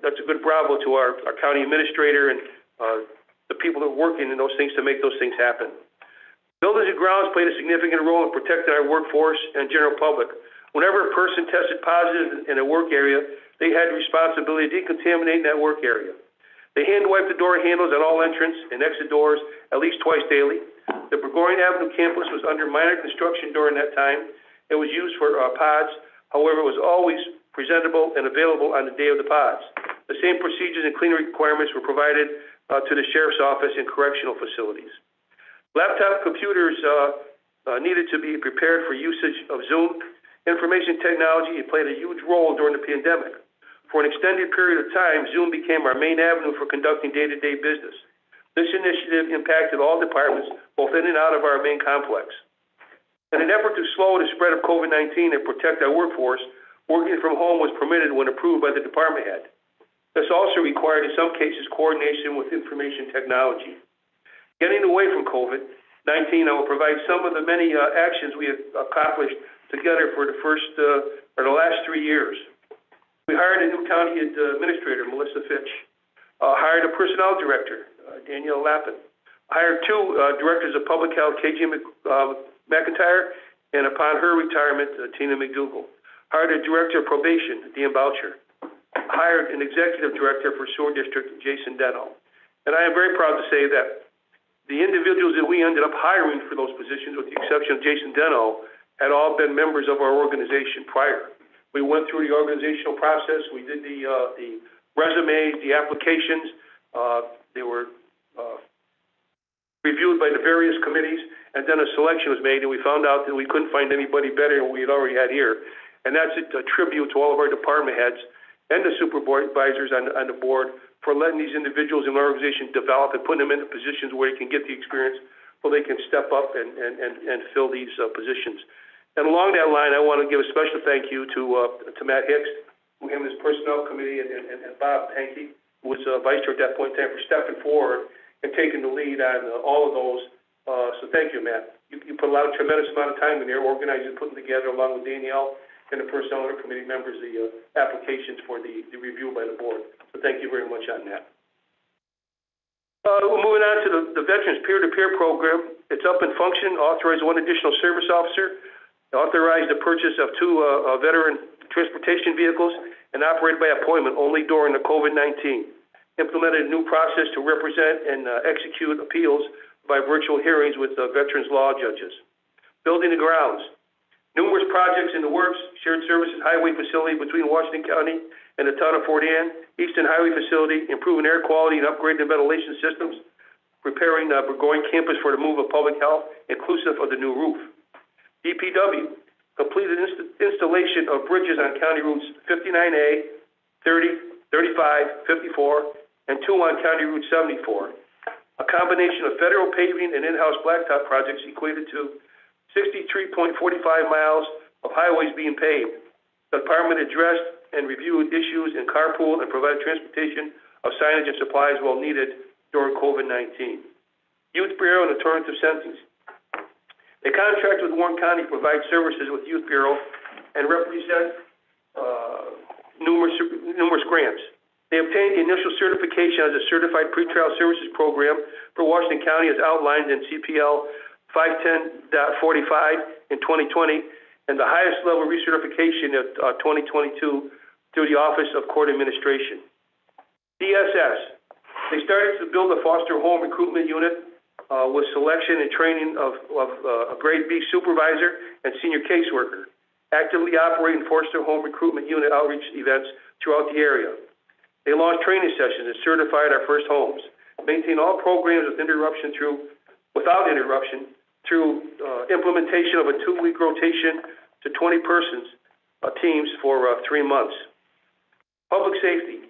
that's a good bravo to our county administrator and the people that are working in those things to make those things happen. Buildings and grounds played a significant role in protecting our workforce and general public. Whenever a person tested positive in a work area, they had the responsibility to decontaminate that work area. They hand wiped the door handles at all entrance and exit doors at least twice daily. The Burgoyne Avenue campus was under minor construction during that time. It was used for pods. However, it was always presentable and available on the day of the pods. The same procedures and cleaning requirements were provided to the sheriff's office and correctional facilities. Laptop computers needed to be prepared for usage of Zoom. Information technology played a huge role during the pandemic. For an extended period of time, Zoom became our main avenue for conducting day-to-day business. This initiative impacted all departments, both in and out of our main complex. In an effort to slow the spread of COVID-19 and protect our workforce, working from home was permitted when approved by the department head. This also required, in some cases, coordination with information technology. Getting away from COVID-19, I will provide some of the many actions we have accomplished together for the last 3 years. We hired a new county administrator, Melissa Fitch. Hired a personnel director, Danielle Lappin. Hired 2 directors of public health, KG McIntyre, and upon her retirement, Tina McDougall. Hired a director of probation, Dan Boucher. Hired an executive director for Sewer District, Jason Deno. And I am very proud to say that the individuals that we ended up hiring for those positions, with the exception of Jason Deno, had all been members of our organization prior. We went through the organizational process. We did the resumes, the applications. They were reviewed by the various committees, and then a selection was made, and we found out that we couldn't find anybody better than we had already had here. And that's a tribute to all of our department heads and the supervisors on the board for letting these individuals in our organization develop and putting them into positions where they can get the experience so they can step up and fill these positions. And along that line, I want to give a special thank you to Matt Hicks, who handled his personnel committee, and Bob Hankey, who was vice chair at that point in time, for stepping forward and taking the lead on all of those. So thank you, Matt. You put a tremendous amount of time in there, organizing, putting together, along with Danielle and the personnel committee members, the applications for the review by the board. So thank you very much on that. We're moving on to the Veterans Peer-to-Peer Program. It's up and function. Authorized 1 additional service officer. Authorized the purchase of 2 veteran transportation vehicles, and operated by appointment only during the COVID-19. Implemented a new process to represent and execute appeals by virtual hearings with veterans law judges. Building the grounds. Numerous projects in the works. Shared services highway facility between Washington County and the town of Fort Anne. Eastern Highway Facility, improving air quality and upgrading the ventilation systems. Preparing Burgoyne campus for the move of public health, inclusive of the new roof. DPW, completed installation of bridges on county routes 59A, 30, 35, 54, and 2 on county route 74. A combination of federal paving and in-house blacktop projects equated to 63.45 miles of highways being paved. The department addressed and reviewed issues in carpool and provided transportation of signage and supplies while needed during COVID-19. Youth Bureau and Alternative Sentencing. They contract with Warren County to provide services with Youth Bureau and represent numerous grants. They obtained the initial certification as a certified pretrial services program for Washington County as outlined in CPL 510.45 in 2020, and the highest level recertification of 2022 through the Office of Court Administration. DSS. They started to build a foster home recruitment unit with selection and training of a grade B supervisor and senior caseworker, actively operating foster home recruitment unit outreach events throughout the area. They launched training sessions and certified our first homes, maintain all programs without interruption through implementation of a 2-week rotation to 20 persons teams for 3 months. Public safety.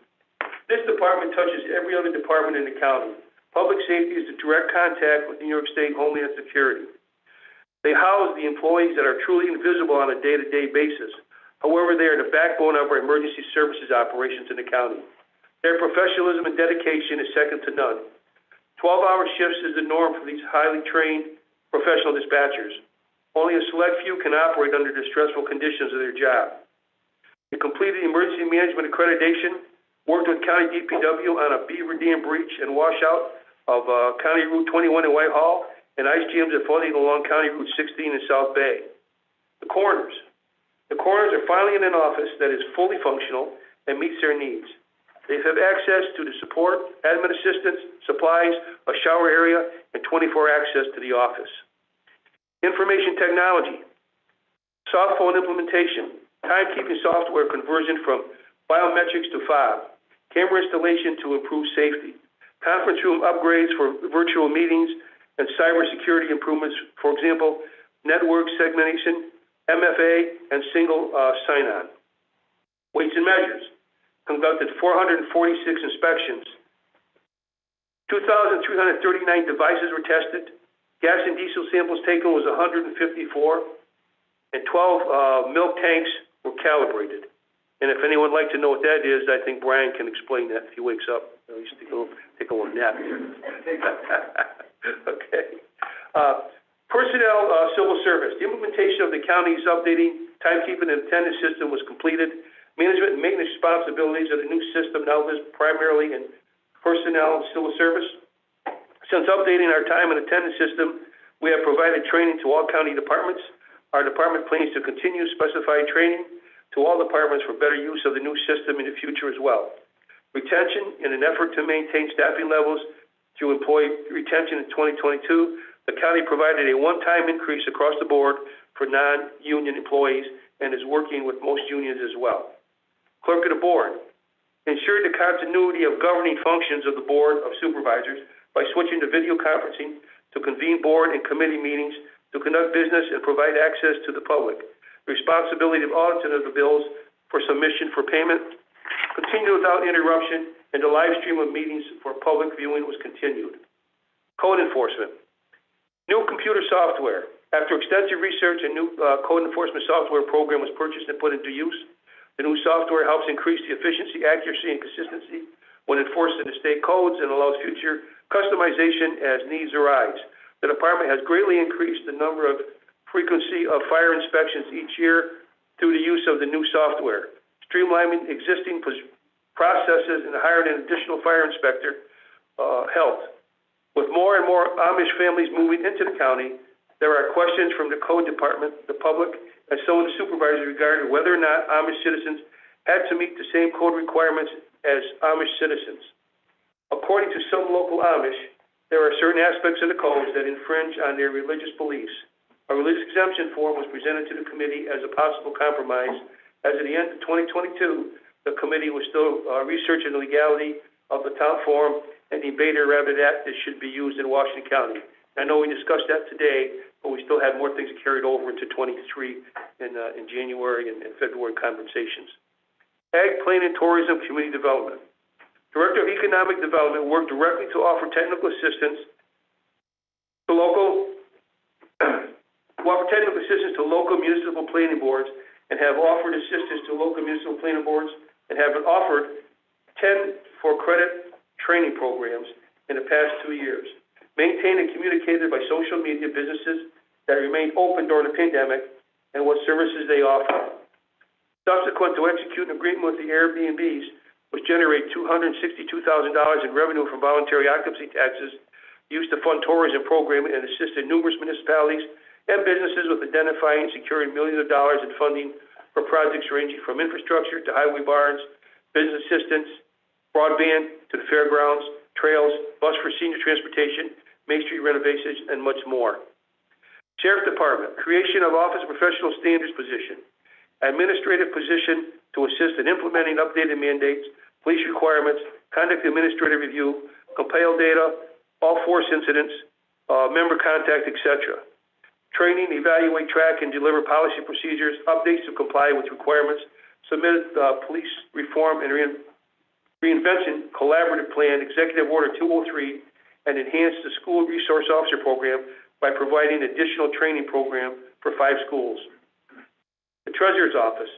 This department touches every other department in the county. Public safety is the direct contact with New York State Homeland Security. They house the employees that are truly invisible on a day-to-day basis. However, they are the backbone of our emergency services operations in the county. Their professionalism and dedication is second to none. 12-hour shifts is the norm for these highly trained professional dispatchers. Only a select few can operate under the stressful conditions of their job. They completed emergency management accreditation, worked with County DPW on a beaver dam breach and washout of County Route 21 in Whitehall, and ice jams are flooding along County Route 16 in South Bay. The coroners. The coroners are finally in an office that is fully functional and meets their needs. They have access to the support, admin assistance, supplies, a shower area, and 24 access to the office. Information technology. Soft phone implementation. Timekeeping software conversion from biometrics to fob. Camera installation to improve safety. Conference room upgrades for virtual meetings and cybersecurity improvements, for example, network segmentation, MFA, and single sign-on. Weights and measures. Conducted 446 inspections. 2,339 devices were tested. Gas and diesel samples taken was 154. and 12, milk tanks were calibrated. And if anyone would like to know what that is, I think Brian can explain that if he wakes up. At least take a little nap here. Okay. Personnel, civil service. The implementation of the county's updating timekeeping and attendance system was completed. Management and maintenance responsibilities of the new system now lives primarily in personnel and civil service. Since updating our time and attendance system, we have provided training to all county departments. Our department plans to continue specified training to all departments for better use of the new system in the future as well. Retention, in an effort to maintain staffing levels through employee retention in 2022, the county provided a one-time increase across the board for non-union employees and is working with most unions as well. Clerk of the board, ensured the continuity of governing functions of the Board of Supervisors by switching to video conferencing to convene board and committee meetings, to conduct business and provide access to the public. The responsibility of auditing of the bills for submission for payment continued without interruption, and the live stream of meetings for public viewing was continued. Code enforcement. New computer software. After extensive research, a new code enforcement software program was purchased and put into use. The new software helps increase the efficiency, accuracy, and consistency when enforced in the state codes and allows future customization as needs arise. The department has greatly increased the number of frequency of fire inspections each year through the use of the new software, streamlining existing processes and hiring an additional fire inspector helped. With more and more Amish families moving into the county, there are questions from the code department, the public, and some of the supervisors regarding whether or not Amish citizens had to meet the same code requirements as Amish citizens. According to some local Amish, there are certain aspects of the codes that infringe on their religious beliefs. A religious exemption form was presented to the committee as a possible compromise. As of the end of 2022, the committee was still researching the legality of the town form and debated whether that it should be used in Washington County. I know we discussed that today, but we still have more things that carried over into 23 in January and February conversations. Ag, Planning, Tourism, Community Development. Director of Economic Development worked directly to offer technical assistance to local municipal planning boards and have offered assistance to local municipal planning boards and have been offered 10 for credit training programs in the past 2 years. Maintained and communicated by social media businesses that remained open during the pandemic and what services they offer. Subsequent to executing an agreement with the Airbnbs, which generate $262,000 in revenue from voluntary occupancy taxes used to fund tourism programming and assisted numerous municipalities and businesses with identifying and securing millions of dollars in funding for projects ranging from infrastructure to highway barns, business assistance, broadband to the fairgrounds, trails, bus for senior transportation, Main Street renovations, and much more. Sheriff Department, creation of Office of Professional Standards position, administrative position to assist in implementing updated mandates, police requirements, conduct administrative review, compile data, all force incidents, member contact, etc. Training, evaluate, track, and deliver policy procedures, updates to comply with requirements, submit police reform and reinvention collaborative plan, Executive Order 203, and enhance the school resource officer program by providing additional training program for 5 schools. The Treasurer's Office.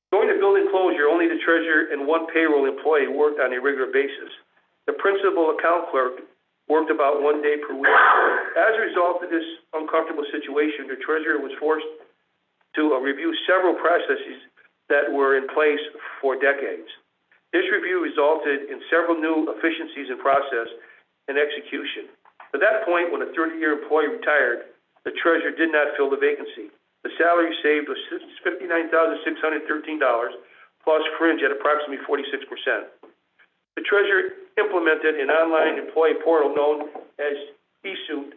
During the building closure, only the treasurer and 1 payroll employee worked on a regular basis. The principal account clerk worked about 1 day per week. As a result of this uncomfortable situation, the treasurer was forced to review several processes that were in place for decades. This review resulted in several new efficiencies in process and execution. At that point, when a 30-year employee retired, the treasurer did not fill the vacancy. The salary saved was $59,613 plus fringe at approximately 46%. The treasurer implemented an online employee portal known as eSuit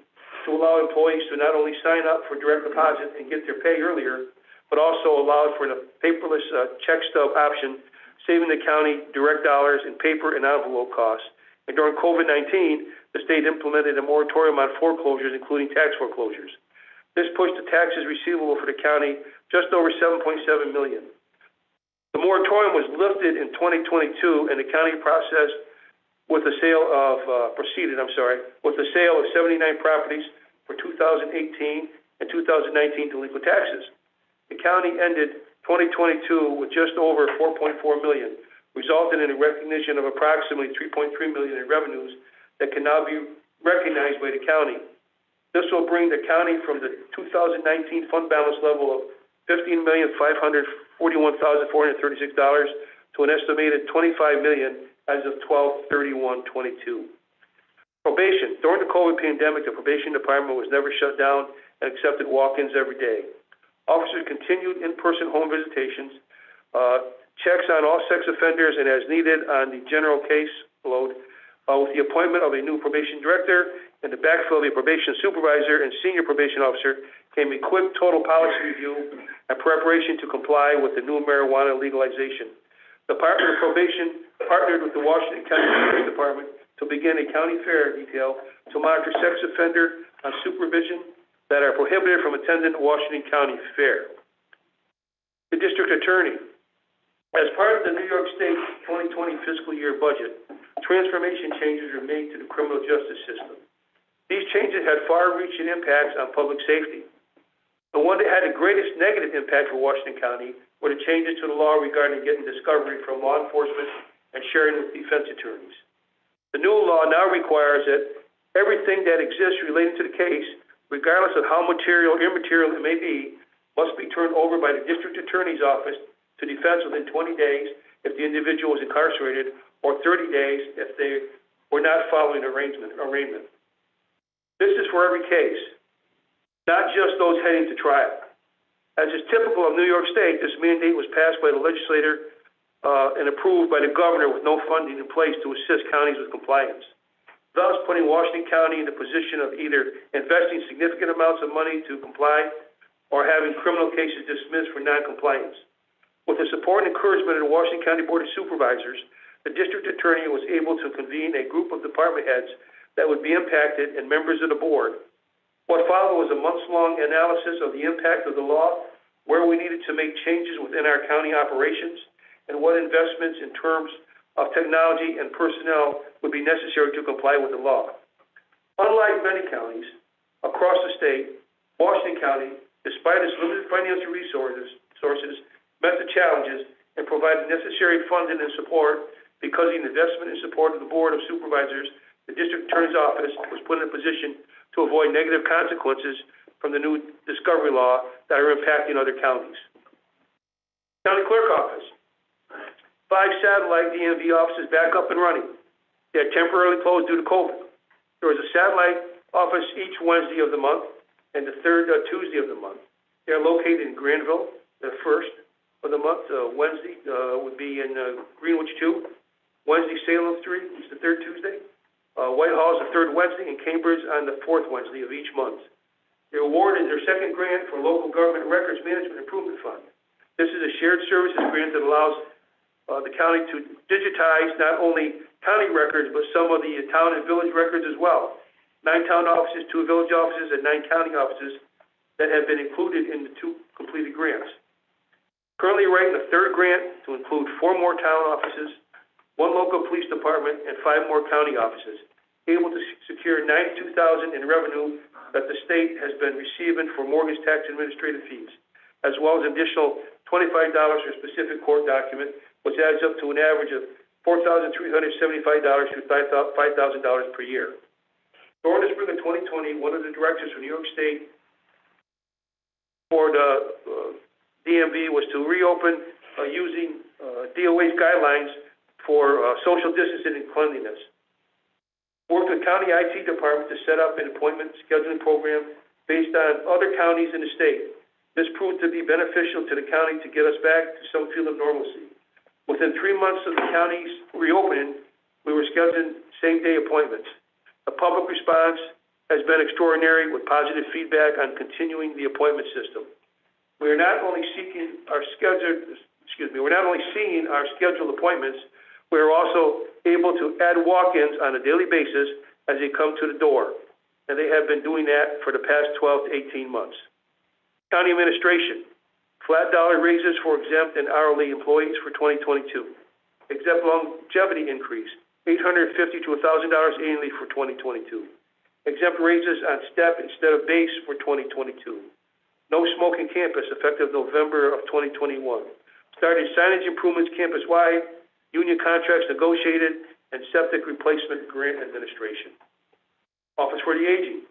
to allow employees to not only sign up for direct deposit and get their pay earlier, but also allowed for the paperless check stub option, saving the county direct dollars in paper and envelope costs. And during COVID-19, the state implemented a moratorium on foreclosures, including tax foreclosures. This pushed the taxes receivable for the county just over $7.7 million. The moratorium was lifted in 2022, and the county proceeded with the sale of 79 properties for 2018 and 2019 delinquent taxes. The county ended 2022 with just over $4.4 million, resulting in a recognition of approximately $3.3 million in revenues that can now be recognized by the county. This will bring the county from the 2019 fund balance level of $15,541,436 to an estimated $25 million as of 12/31/22. Probation. During the COVID pandemic, the probation department was never shut down and accepted walk-ins every day. Officers continued in-person home visitations, checks on all sex offenders and as needed on the general caseload, with the appointment of a new probation director and the backfill of a probation supervisor and senior probation officer came a quick total policy review and preparation to comply with the new marijuana legalization. The Department of Probation partnered with the Washington County Sheriff's Department to begin a county fair detail to monitor sex offender on supervision that are prohibited from attending the Washington County Fair. The District Attorney. As part of the New York State 2020 fiscal year budget, transformation changes were made to the criminal justice system. These changes had far-reaching impacts on public safety. The one that had the greatest negative impact for Washington County were the changes to the law regarding getting discovery from law enforcement and sharing with defense attorneys. The new law now requires that everything that exists relating to the case, regardless of how material or immaterial it may be, must be turned over by the district attorney's office to defense within 20 days if the individual is incarcerated, or 30 days if they were not following arraignment. This is for every case, not just those heading to trial. As is typical of New York State, this mandate was passed by the legislature and approved by the governor with no funding in place to assist counties with compliance, thus putting Washington County in the position of either investing significant amounts of money to comply or having criminal cases dismissed for noncompliance. With the support and encouragement of the Washington County Board of Supervisors, the district attorney was able to convene a group of department heads that would be impacted and members of the board. What followed was a months-long analysis of the impact of the law, where we needed to make changes within our county operations, and what investments in terms of technology and personnel would be necessary to comply with the law. Unlike many counties across the state, Washington County, despite its limited financial resources, met the challenges and provided necessary funding and support because of the investment and support of the Board of Supervisors. The District Attorney's Office was put in a position to avoid negative consequences from the new discovery law that are impacting other counties. County Clerk Office. 5 satellite DMV offices back up and running. They are temporarily closed due to COVID. There is a satellite office each Wednesday of the month and the third Tuesday of the month. They are located in Granville, the first of the month. Wednesday would be in Greenwich 2. Wednesday, Salem 3 is the third Tuesday. Whitehall is the third Wednesday, and Cambridge on the fourth Wednesday of each month. They awarded their second grant for Local Government Records Management Improvement Fund. This is a shared services grant that allows the county to digitize not only county records, but some of the town and village records as well. 9 town offices, 2 village offices, and 9 county offices that have been included in the 2 completed grants. Currently writing a third grant to include 4 more town offices, 1 local police department, and 5 more county offices, able to secure $92,000 in revenue that the state has been receiving for mortgage tax administrative fees, as well as an additional $25 for a specific court document, which adds up to an average of $4,375 to $5,000 per year. During the spring of 2020, one of the directors from New York State for the DMV was to reopen using DOA's guidelines for social distancing and cleanliness. Worked with county IT department to set up an appointment scheduling program based on other counties in the state. This proved to be beneficial to the county to get us back to some feel of normalcy. Within 3 months of the county's reopening, we were scheduling same-day appointments. The public response has been extraordinary, with positive feedback on continuing the appointment system. We are not only seeing our scheduled appointments, we are also able to add walk-ins on a daily basis as they come to the door, and they have been doing that for the past 12 to 18 months. County administration, flat dollar raises for exempt and hourly employees for 2022. Exempt longevity increase, $850 to $1,000 annually for 2022. exempt raises on step instead of base for 2022. No smoking campus effective November of 2021. Started signage improvements campus-wide, union contracts negotiated, and septic replacement grant administration. Office for the Aging.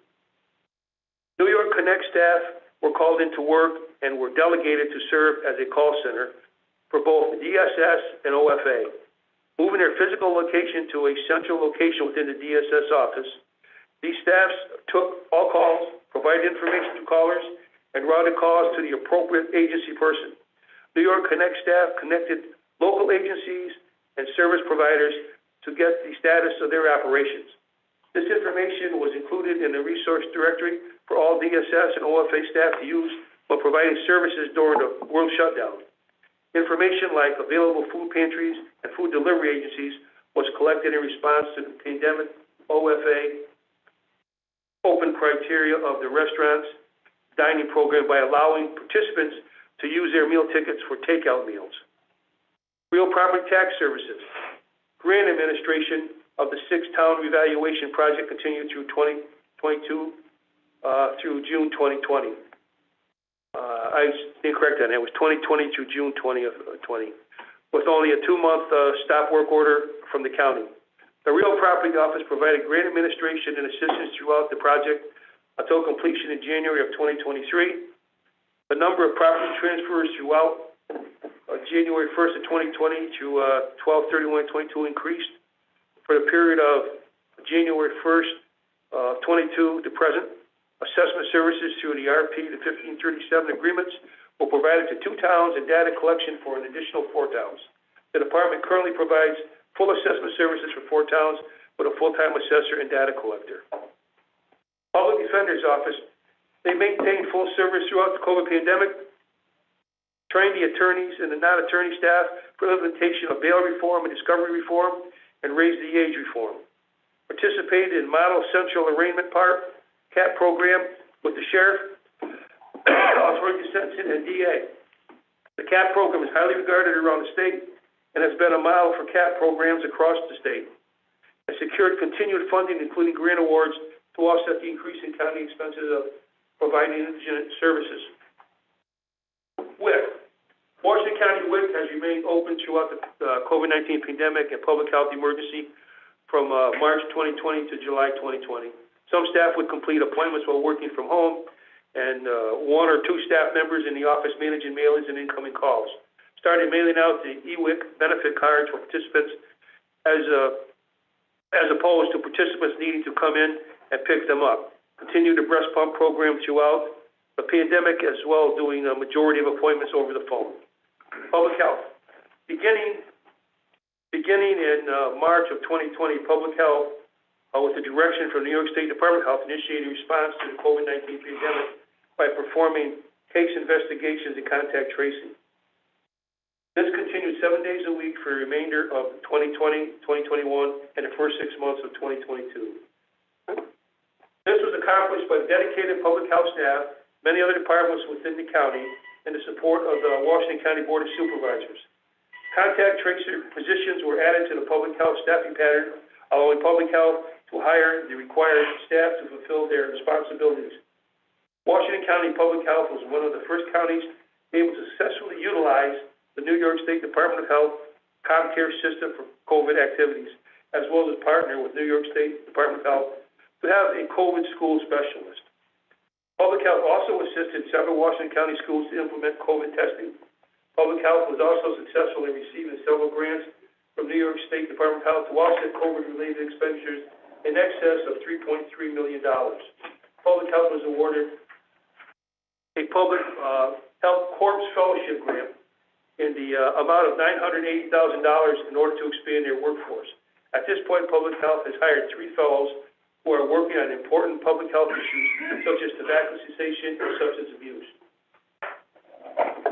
New York Connect staff were called into work and were delegated to serve as a call center for both DSS and OFA. Moving their physical location to a central location within the DSS office, these staffs took all calls, provided information to callers, and routed calls to the appropriate agency person. New York Connect staff connected local agencies and service providers to get the status of their operations. This information was included in the resource directory for all DSS and OFA staff to use when providing services during the world shutdown. Information like available food pantries and food delivery agencies was collected in response to the pandemic OFA open criteria of the restaurants dining program by allowing participants to use their meal tickets for takeout meals. Real property tax services. Grant administration of the 6-town revaluation project continued through 2022 through June 2020. I stand corrected on that. It was 2020 through June 2020, with only a 2-month stop work order from the county. The Real Property Office provided grant administration and assistance throughout the project until completion in January of 2023. The number of property transfers throughout January 1st of 2020 to 12/31/22 increased. For the period of January 1st, 22 to present, assessment services through the RP, the 1537 agreements, were provided to 2 towns and data collection for an additional 4 towns. The department currently provides full assessment services for 4 towns with a full-time assessor and data collector. Public Defender's Office, they maintain full service throughout the COVID pandemic, trained the attorneys and the non-attorney staff for implementation of bail reform and discovery reform, and raised the age reform. Participated in Model Central Arraignment CAP program with the sheriff, authority sentencing, and DA. The CAP program is highly regarded around the state and has been a model for CAP programs across the state. It secured continued funding, including grant awards, to offset the increase in county expenses of providing indigent services. WIC. Washington County WIC has remained open throughout the COVID-19 pandemic and public health emergency from March 2020 to July 2020. Some staff would complete appointments while working from home, and 1 or 2 staff members in the office managing mailings and incoming calls. Started mailing out the EWIC benefit cards for participants as opposed to participants needing to come in and pick them up. Continued the breast pump program throughout the pandemic, as well as doing a majority of appointments over the phone. Public health. Beginning in March of 2020, Public Health, with the direction from New York State Department of Health, initiated a response to the COVID-19 pandemic by performing case investigations and contact tracing. This continued 7 days a week for the remainder of 2020, 2021, and the first 6 months of 2022. This was accomplished by dedicated public health staff, many other departments within the county, and the support of the Washington County Board of Supervisors. Contact tracer positions were added to the public health staffing pattern, allowing public health to hire the required staff to fulfill their responsibilities. Washington County Public Health was one of the first counties able to successfully utilize the New York State Department of Health ComCare system for COVID activities, as well as partner with New York State Department of Health to have a COVID school specialist. Public Health also assisted several Washington County schools to implement COVID testing. Public Health was also successful in receiving several grants from New York State Department of Health to offset COVID-related expenditures in excess of $3.3 million. Public Health was awarded a Public Health Corps Fellowship Grant in the amount of $980,000 in order to expand their workforce. At this point, Public Health has hired 3 fellows who are working on important public health issues such as tobacco cessation and substance abuse.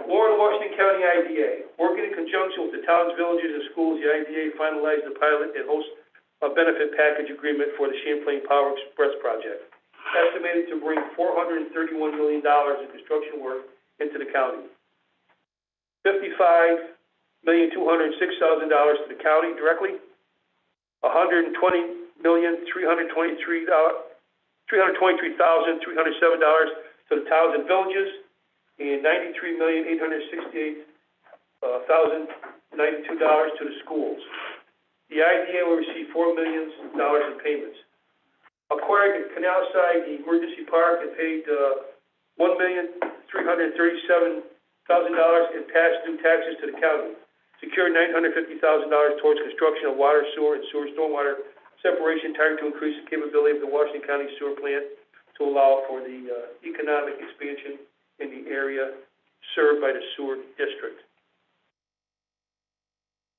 Warren Washington County IDA. Working in conjunction with the towns, villages, and schools, the IDA finalized the pilot and host a benefit package agreement for the Champlain Power Express project, estimated to bring $431 million in construction work into the county. $55,206,000 to the county directly, $120,323,000 $323,307 to the towns and villages, and $93,868,092 to the schools. The IDA will receive $4 million in payments. Acquired the canal side, the emergency park, and paid $1,337,000 in past due taxes to the county. Secured $950,000 towards construction of water, sewer, and stormwater separation target to increase the capability of the Washington County sewer plant to allow for the economic expansion in the area served by the sewer district.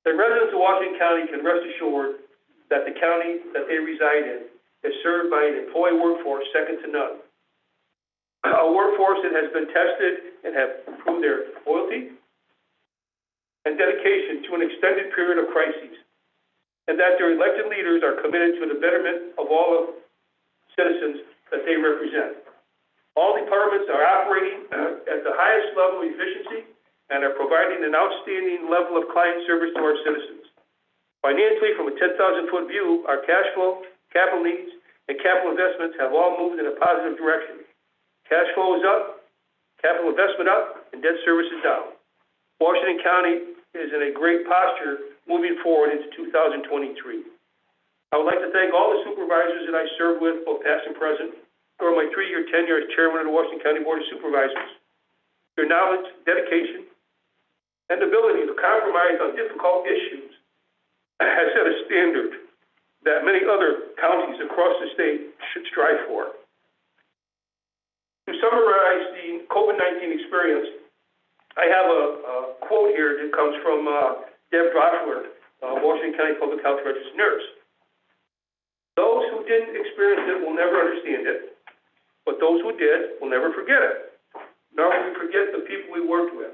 The residents of Washington County can rest assured that the county that they reside in is served by an employee workforce second to none. A workforce that has been tested and have proved their loyalty and dedication to an extended period of crises, and that their elected leaders are committed to the betterment of all of citizens that they represent. All departments are operating at the highest level of efficiency and are providing an outstanding level of client service to our citizens. Financially, from a 10,000-foot view, our cash flow, capital needs, and capital investments have all moved in a positive direction. Cash flow is up, capital investment up, and debt service is down. Washington County is in a great posture moving forward into 2023. I would like to thank all the supervisors that I served with, both past and present, during my 3-year tenure as chairman of the Washington County Board of Supervisors. Their knowledge, dedication, and ability to compromise on difficult issues has set a standard that many other counties across the state should strive for. To summarize the COVID-19 experience, I have a quote here that comes from Deb Droffler, Washington County Public Health Registered Nurse. Those who didn't experience it will never understand it, but those who did will never forget it. Nor will we forget the people we worked with.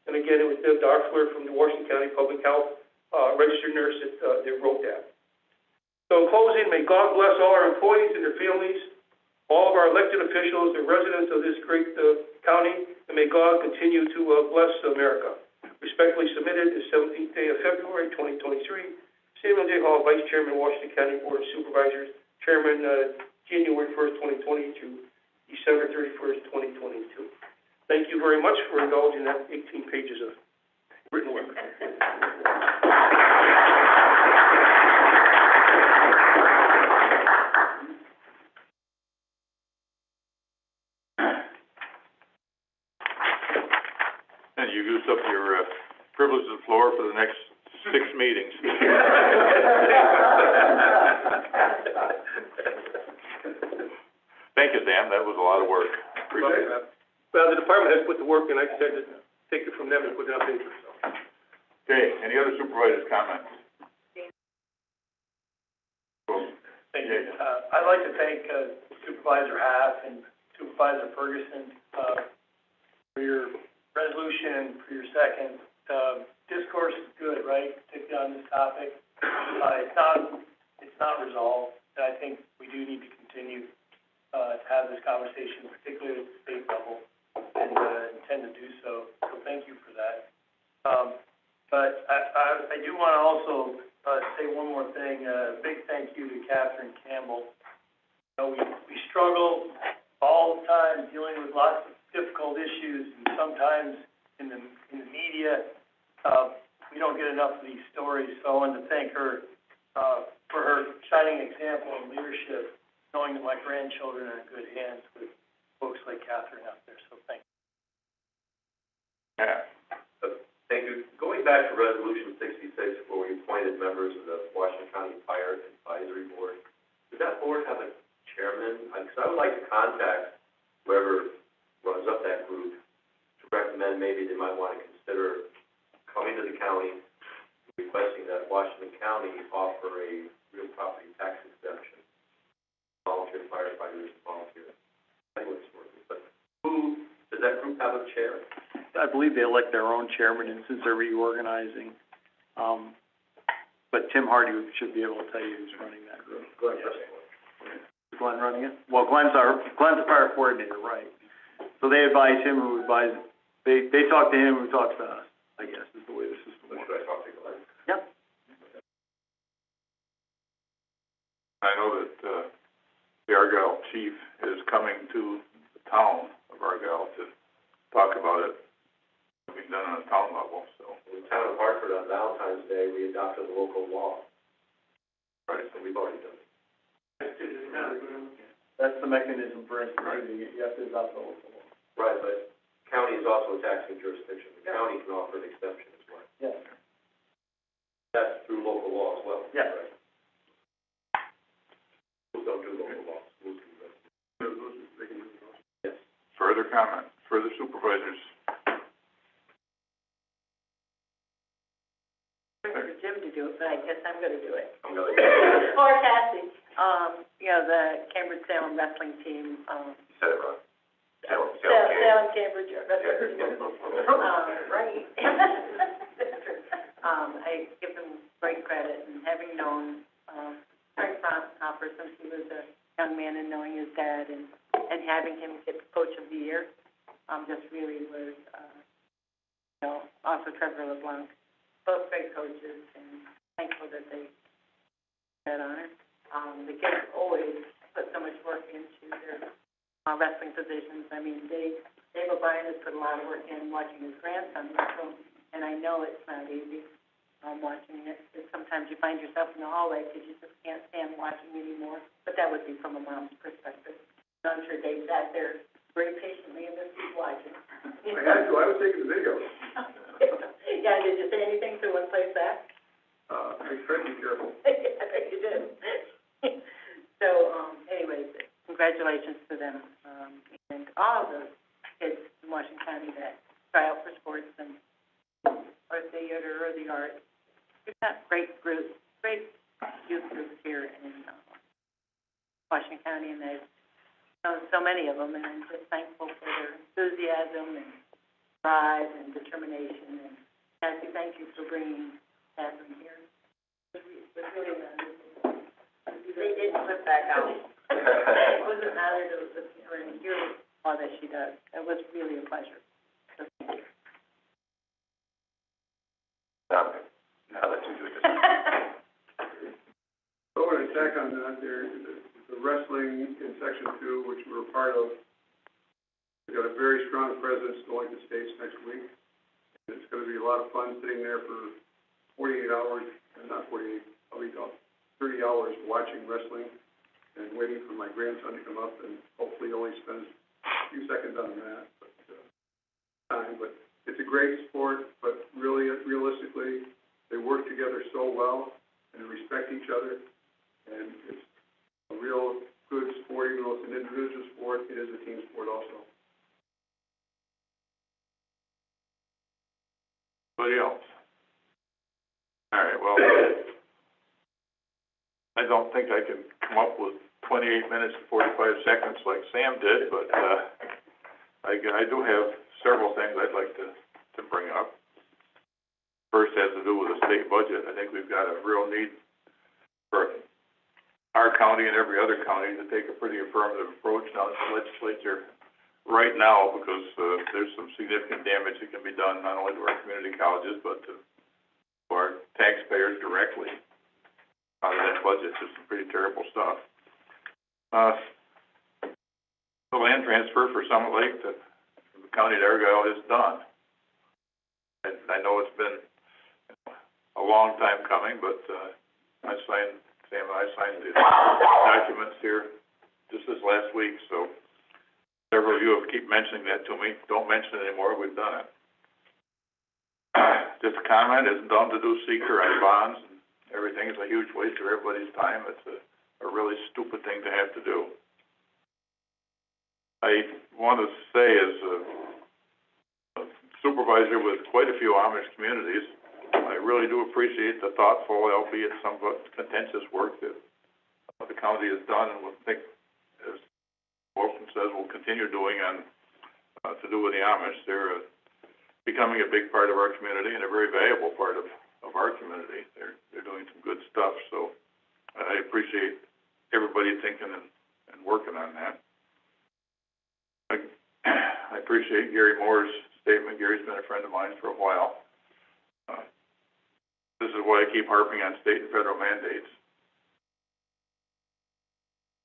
And again, it was Deb Droffler from the Washington County Public Health Registered Nurse that wrote that. So in closing, may God bless all our employees and their families, all of our elected officials, the residents of this great county, and may God continue to bless America. Respectfully submitted the 17th day of February, 2023. Samuel J. Hall, Vice Chairman, Washington County Board of Supervisors, Chairman, January 1st, 2020 to December 31st, 2022. Thank you very much for indulging that 18 pages of written work. And you used up your privilege of the floor for the next 6 meetings. Thank you, Sam. That was a lot of work. Appreciate it. Well, the department has put the work in. I just had to take it from them and put it on paper, so. Okay, any other supervisors' comments? Thank you. I'd like to thank Supervisor Haff and Supervisor Ferguson for your resolution, for your second. Discourse is good, right, particularly on this topic. It's not resolved, and I think we do need to continue to have this conversation, particularly at the state level, and intend to do so. So thank you for that. But I do want to also say one more thing. A big thank you to Catherine Campbell. You know, we struggle all the time dealing with lots of difficult issues, and sometimes in the media we don't get enough of these stories. So I wanted to thank her for her shining example of leadership, knowing that my grandchildren are in good hands with folks like Catherine out there. So thank you. Yeah. Thank you. Going back to Resolution 66, where we appointed members of the Washington County Fire Advisory Board, does that board have a chairman? Because I would like to contact whoever runs up that group to recommend maybe they might want to consider coming to the county, requesting that Washington County offer a real property tax exemption. Volunteer firefighters, volunteer ambulance workers. But who, does that group have a chair? I believe they elect their own chairman, and since they're reorganizing, but Tim Hardy should be able to tell you who's running that group. Glenn, Is Glenn running it? Well, Glenn's the fire coordinator, right? So they advise him, who advise, they talk to him, who talks to us, I guess, is the way the system works. Should I talk to Glenn? Yep. I know that the Argyle chief level, so. In the town of Hartford on Valentine's Day, we adopted a local law. Right, so we've already done it. That's the mechanism for instituting it, you have to adopt the local law. Right, but county is also a taxing jurisdiction, the county can offer an exception as well. Yes. That's through local law as well. Yes. Right. Schools don't do local law, schools do that. Yes. Further comment, further supervisors? For Jim to do it, but I guess I'm gonna do it. I'm going Or Cassie. You know, the Cambridge Salem wrestling team, You said it wrong. Salem Cambridge wrestling team. Right. I give them great credit, and having known, Frank Hopper since he was a young man and knowing his dad and having him get Coach of the Year, just really was, you know, also Trevor LeBlanc, both great coaches, and thankful that they got honor. The kids always put so much work into their, wrestling positions. I mean, Dave O'Brien has put a lot of work in watching his grandson wrestle, and I know it's not easy, watching it. Sometimes you find yourself in the hallway because you just can't stand watching anymore, but that would be from a mom's perspective. I'm sure Dave sat there very patiently and just keep watching. I was taking the video. Yeah, did you say anything to what plays back? I tried to be careful. I bet you did. So, anyways, congratulations to them, and all of those kids in Washington County that try out for sports and or theater or the arts. We've got great groups, great youth groups here in Washington County, and there's so many of them, and I'm just thankful for their enthusiasm and drive and determination. And Cassie, thank you for bringing Catherine here. It was really nice. They didn't put back out. It was an honor to listen to her and hear all that she does. It was really a pleasure. So thank you. Now let's do it this way. So I want to tack on that there, the wrestling in section 2, which we're a part of, we've got a very strong presence going to states next week. It's going to be a lot of fun sitting there for 48 hours, not 48, I'll be gone, 30 hours watching wrestling and waiting for my grandson to come up, and hopefully only spends a few seconds on that, but it's a great sport, but really, realistically, they work together so well and respect each other, and it's a real good sport. Even though it's an individual sport, it is a team sport also. Anybody else? All right, well, I don't think I can come up with 28 minutes and 45 seconds like Sam did, but, I do have several things I'd like to bring up. First has to do with the state budget. I think we've got a real need for our county and every other county to take a pretty affirmative approach now to the legislature right now, because, there's some significant damage that can be done not only to our community colleges, but to our taxpayers directly out of that budget. Just some pretty terrible stuff. The land transfer for Summit Lake to the county of Argyle is done. And I know it's been a long time coming, but, Sam and I signed the documents here just this last week, so several of you have keep mentioning that to me. Don't mention it anymore, we've done it. Just a comment, isn't done to do seeker on bonds and everything. It's a huge waste of everybody's time. It's a really stupid thing to have to do. I want to say, as a supervisor with quite a few Amish communities, I really do appreciate the thoughtful, albeit somewhat contentious work that the county has done, and will think, as Wilson says, will continue doing on, to do with the Amish. They're becoming a big part of our community and a very valuable part of our community. They're doing some good stuff, so I appreciate everybody thinking and working on that. I appreciate Gary Moore's statement. Gary's been a friend of mine for a while. This is why I keep harping on state and federal mandates.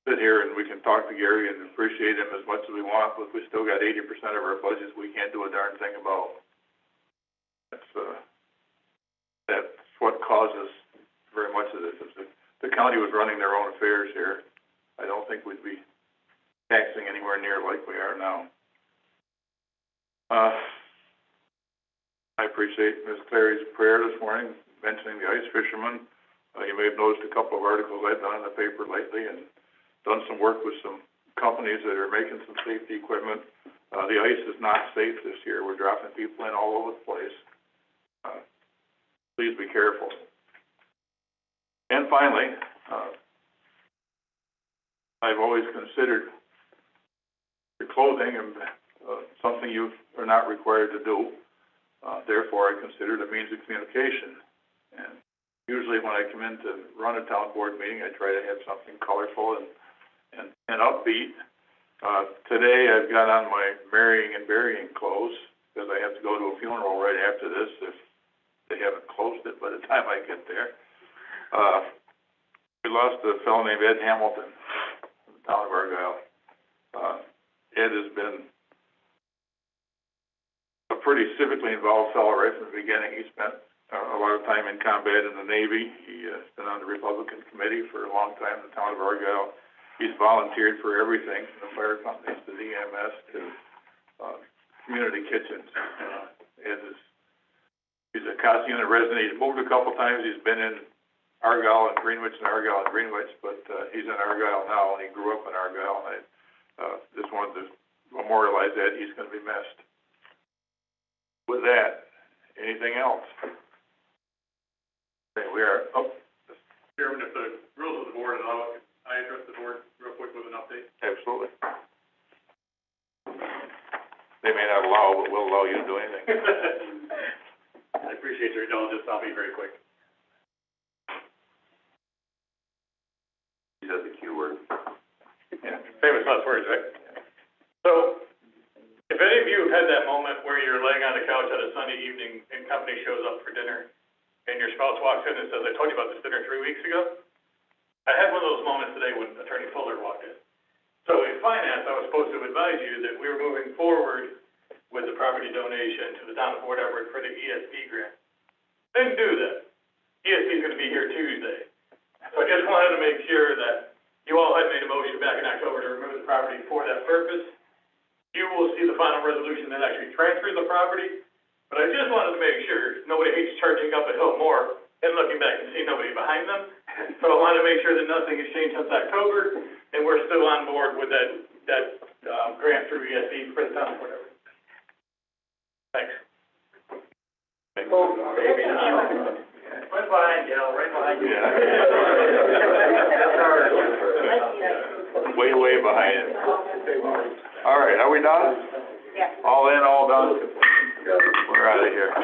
Sit here and we can talk to Gary and appreciate him as much as we want, but we still got 80% of our budgets we can't do a darn thing about. That's what causes very much of this. If the county was running their own affairs here, I don't think we'd be taxing anywhere near like we are now. I appreciate Ms. Clary's prayer this morning, mentioning the ice fishermen. You may have noticed a couple of articles I've done in the paper lately and done some work with some companies that are making some safety equipment. The ice is not safe this year. We're dropping people in all over the place. Please be careful. And finally, I've always considered your clothing and something you are not required to do. Therefore, I consider it a means of communication. And usually when I come in to run a town board meeting, I try to have something colorful and upbeat. Today I've got on my marrying and burying clothes because I have to go to a funeral right after this if they haven't closed it by the time I get there. We lost a fellow named Ed Hamilton in the town of Argyle. Ed has been a pretty civically involved fellow right from the beginning. He spent a lot of time in combat in the Navy. He has been on the Republican committee for a long time in the town of Argyle. He's volunteered for everything, from the fire companies to the EMS to community kitchens. He's a COS unit resident. He's moved a couple times. He's been in Argyle and Greenwich and Argyle and Greenwich, but he's in Argyle now, and he grew up in Argyle. And I just wanted to memorialize that. He's going to be missed. With that, anything else? Okay, we are, Chairman, if the rules of the board allow it, I address the board real quick with an update. Absolutely. They may not allow, but we'll allow you to do anything. I appreciate your indulgence. I'll be very quick. He says the Q word. Yeah, famous last words, right? So, if any of you have had that moment where you're laying on the couch on a Sunday evening and company shows up for dinner, and your spouse walks in and says, I told you about this dinner 3 weeks ago? I had one of those moments today when Attorney Fuller walked in. So in finance, I was supposed to advise you that we were moving forward with the property donation to the town of Fort Everett for the ESP grant. Didn't do that. ESP is going to be here Tuesday. So I just wanted to make sure that you all had made a motion back in October to remove the property for that purpose. You will see the final resolution that actually transfers the property. But I just wanted to make sure nobody hates charging up a hill more and looking back and seeing nobody behind them. So I wanted to make sure that nothing has changed since October, and we're still on board with that grant through ESP for the town of whatever. Thanks. Thanks. Right behind you, right behind you. Yeah. Way behind it. All right, are we done? Yeah. All in, all done? We're out of here.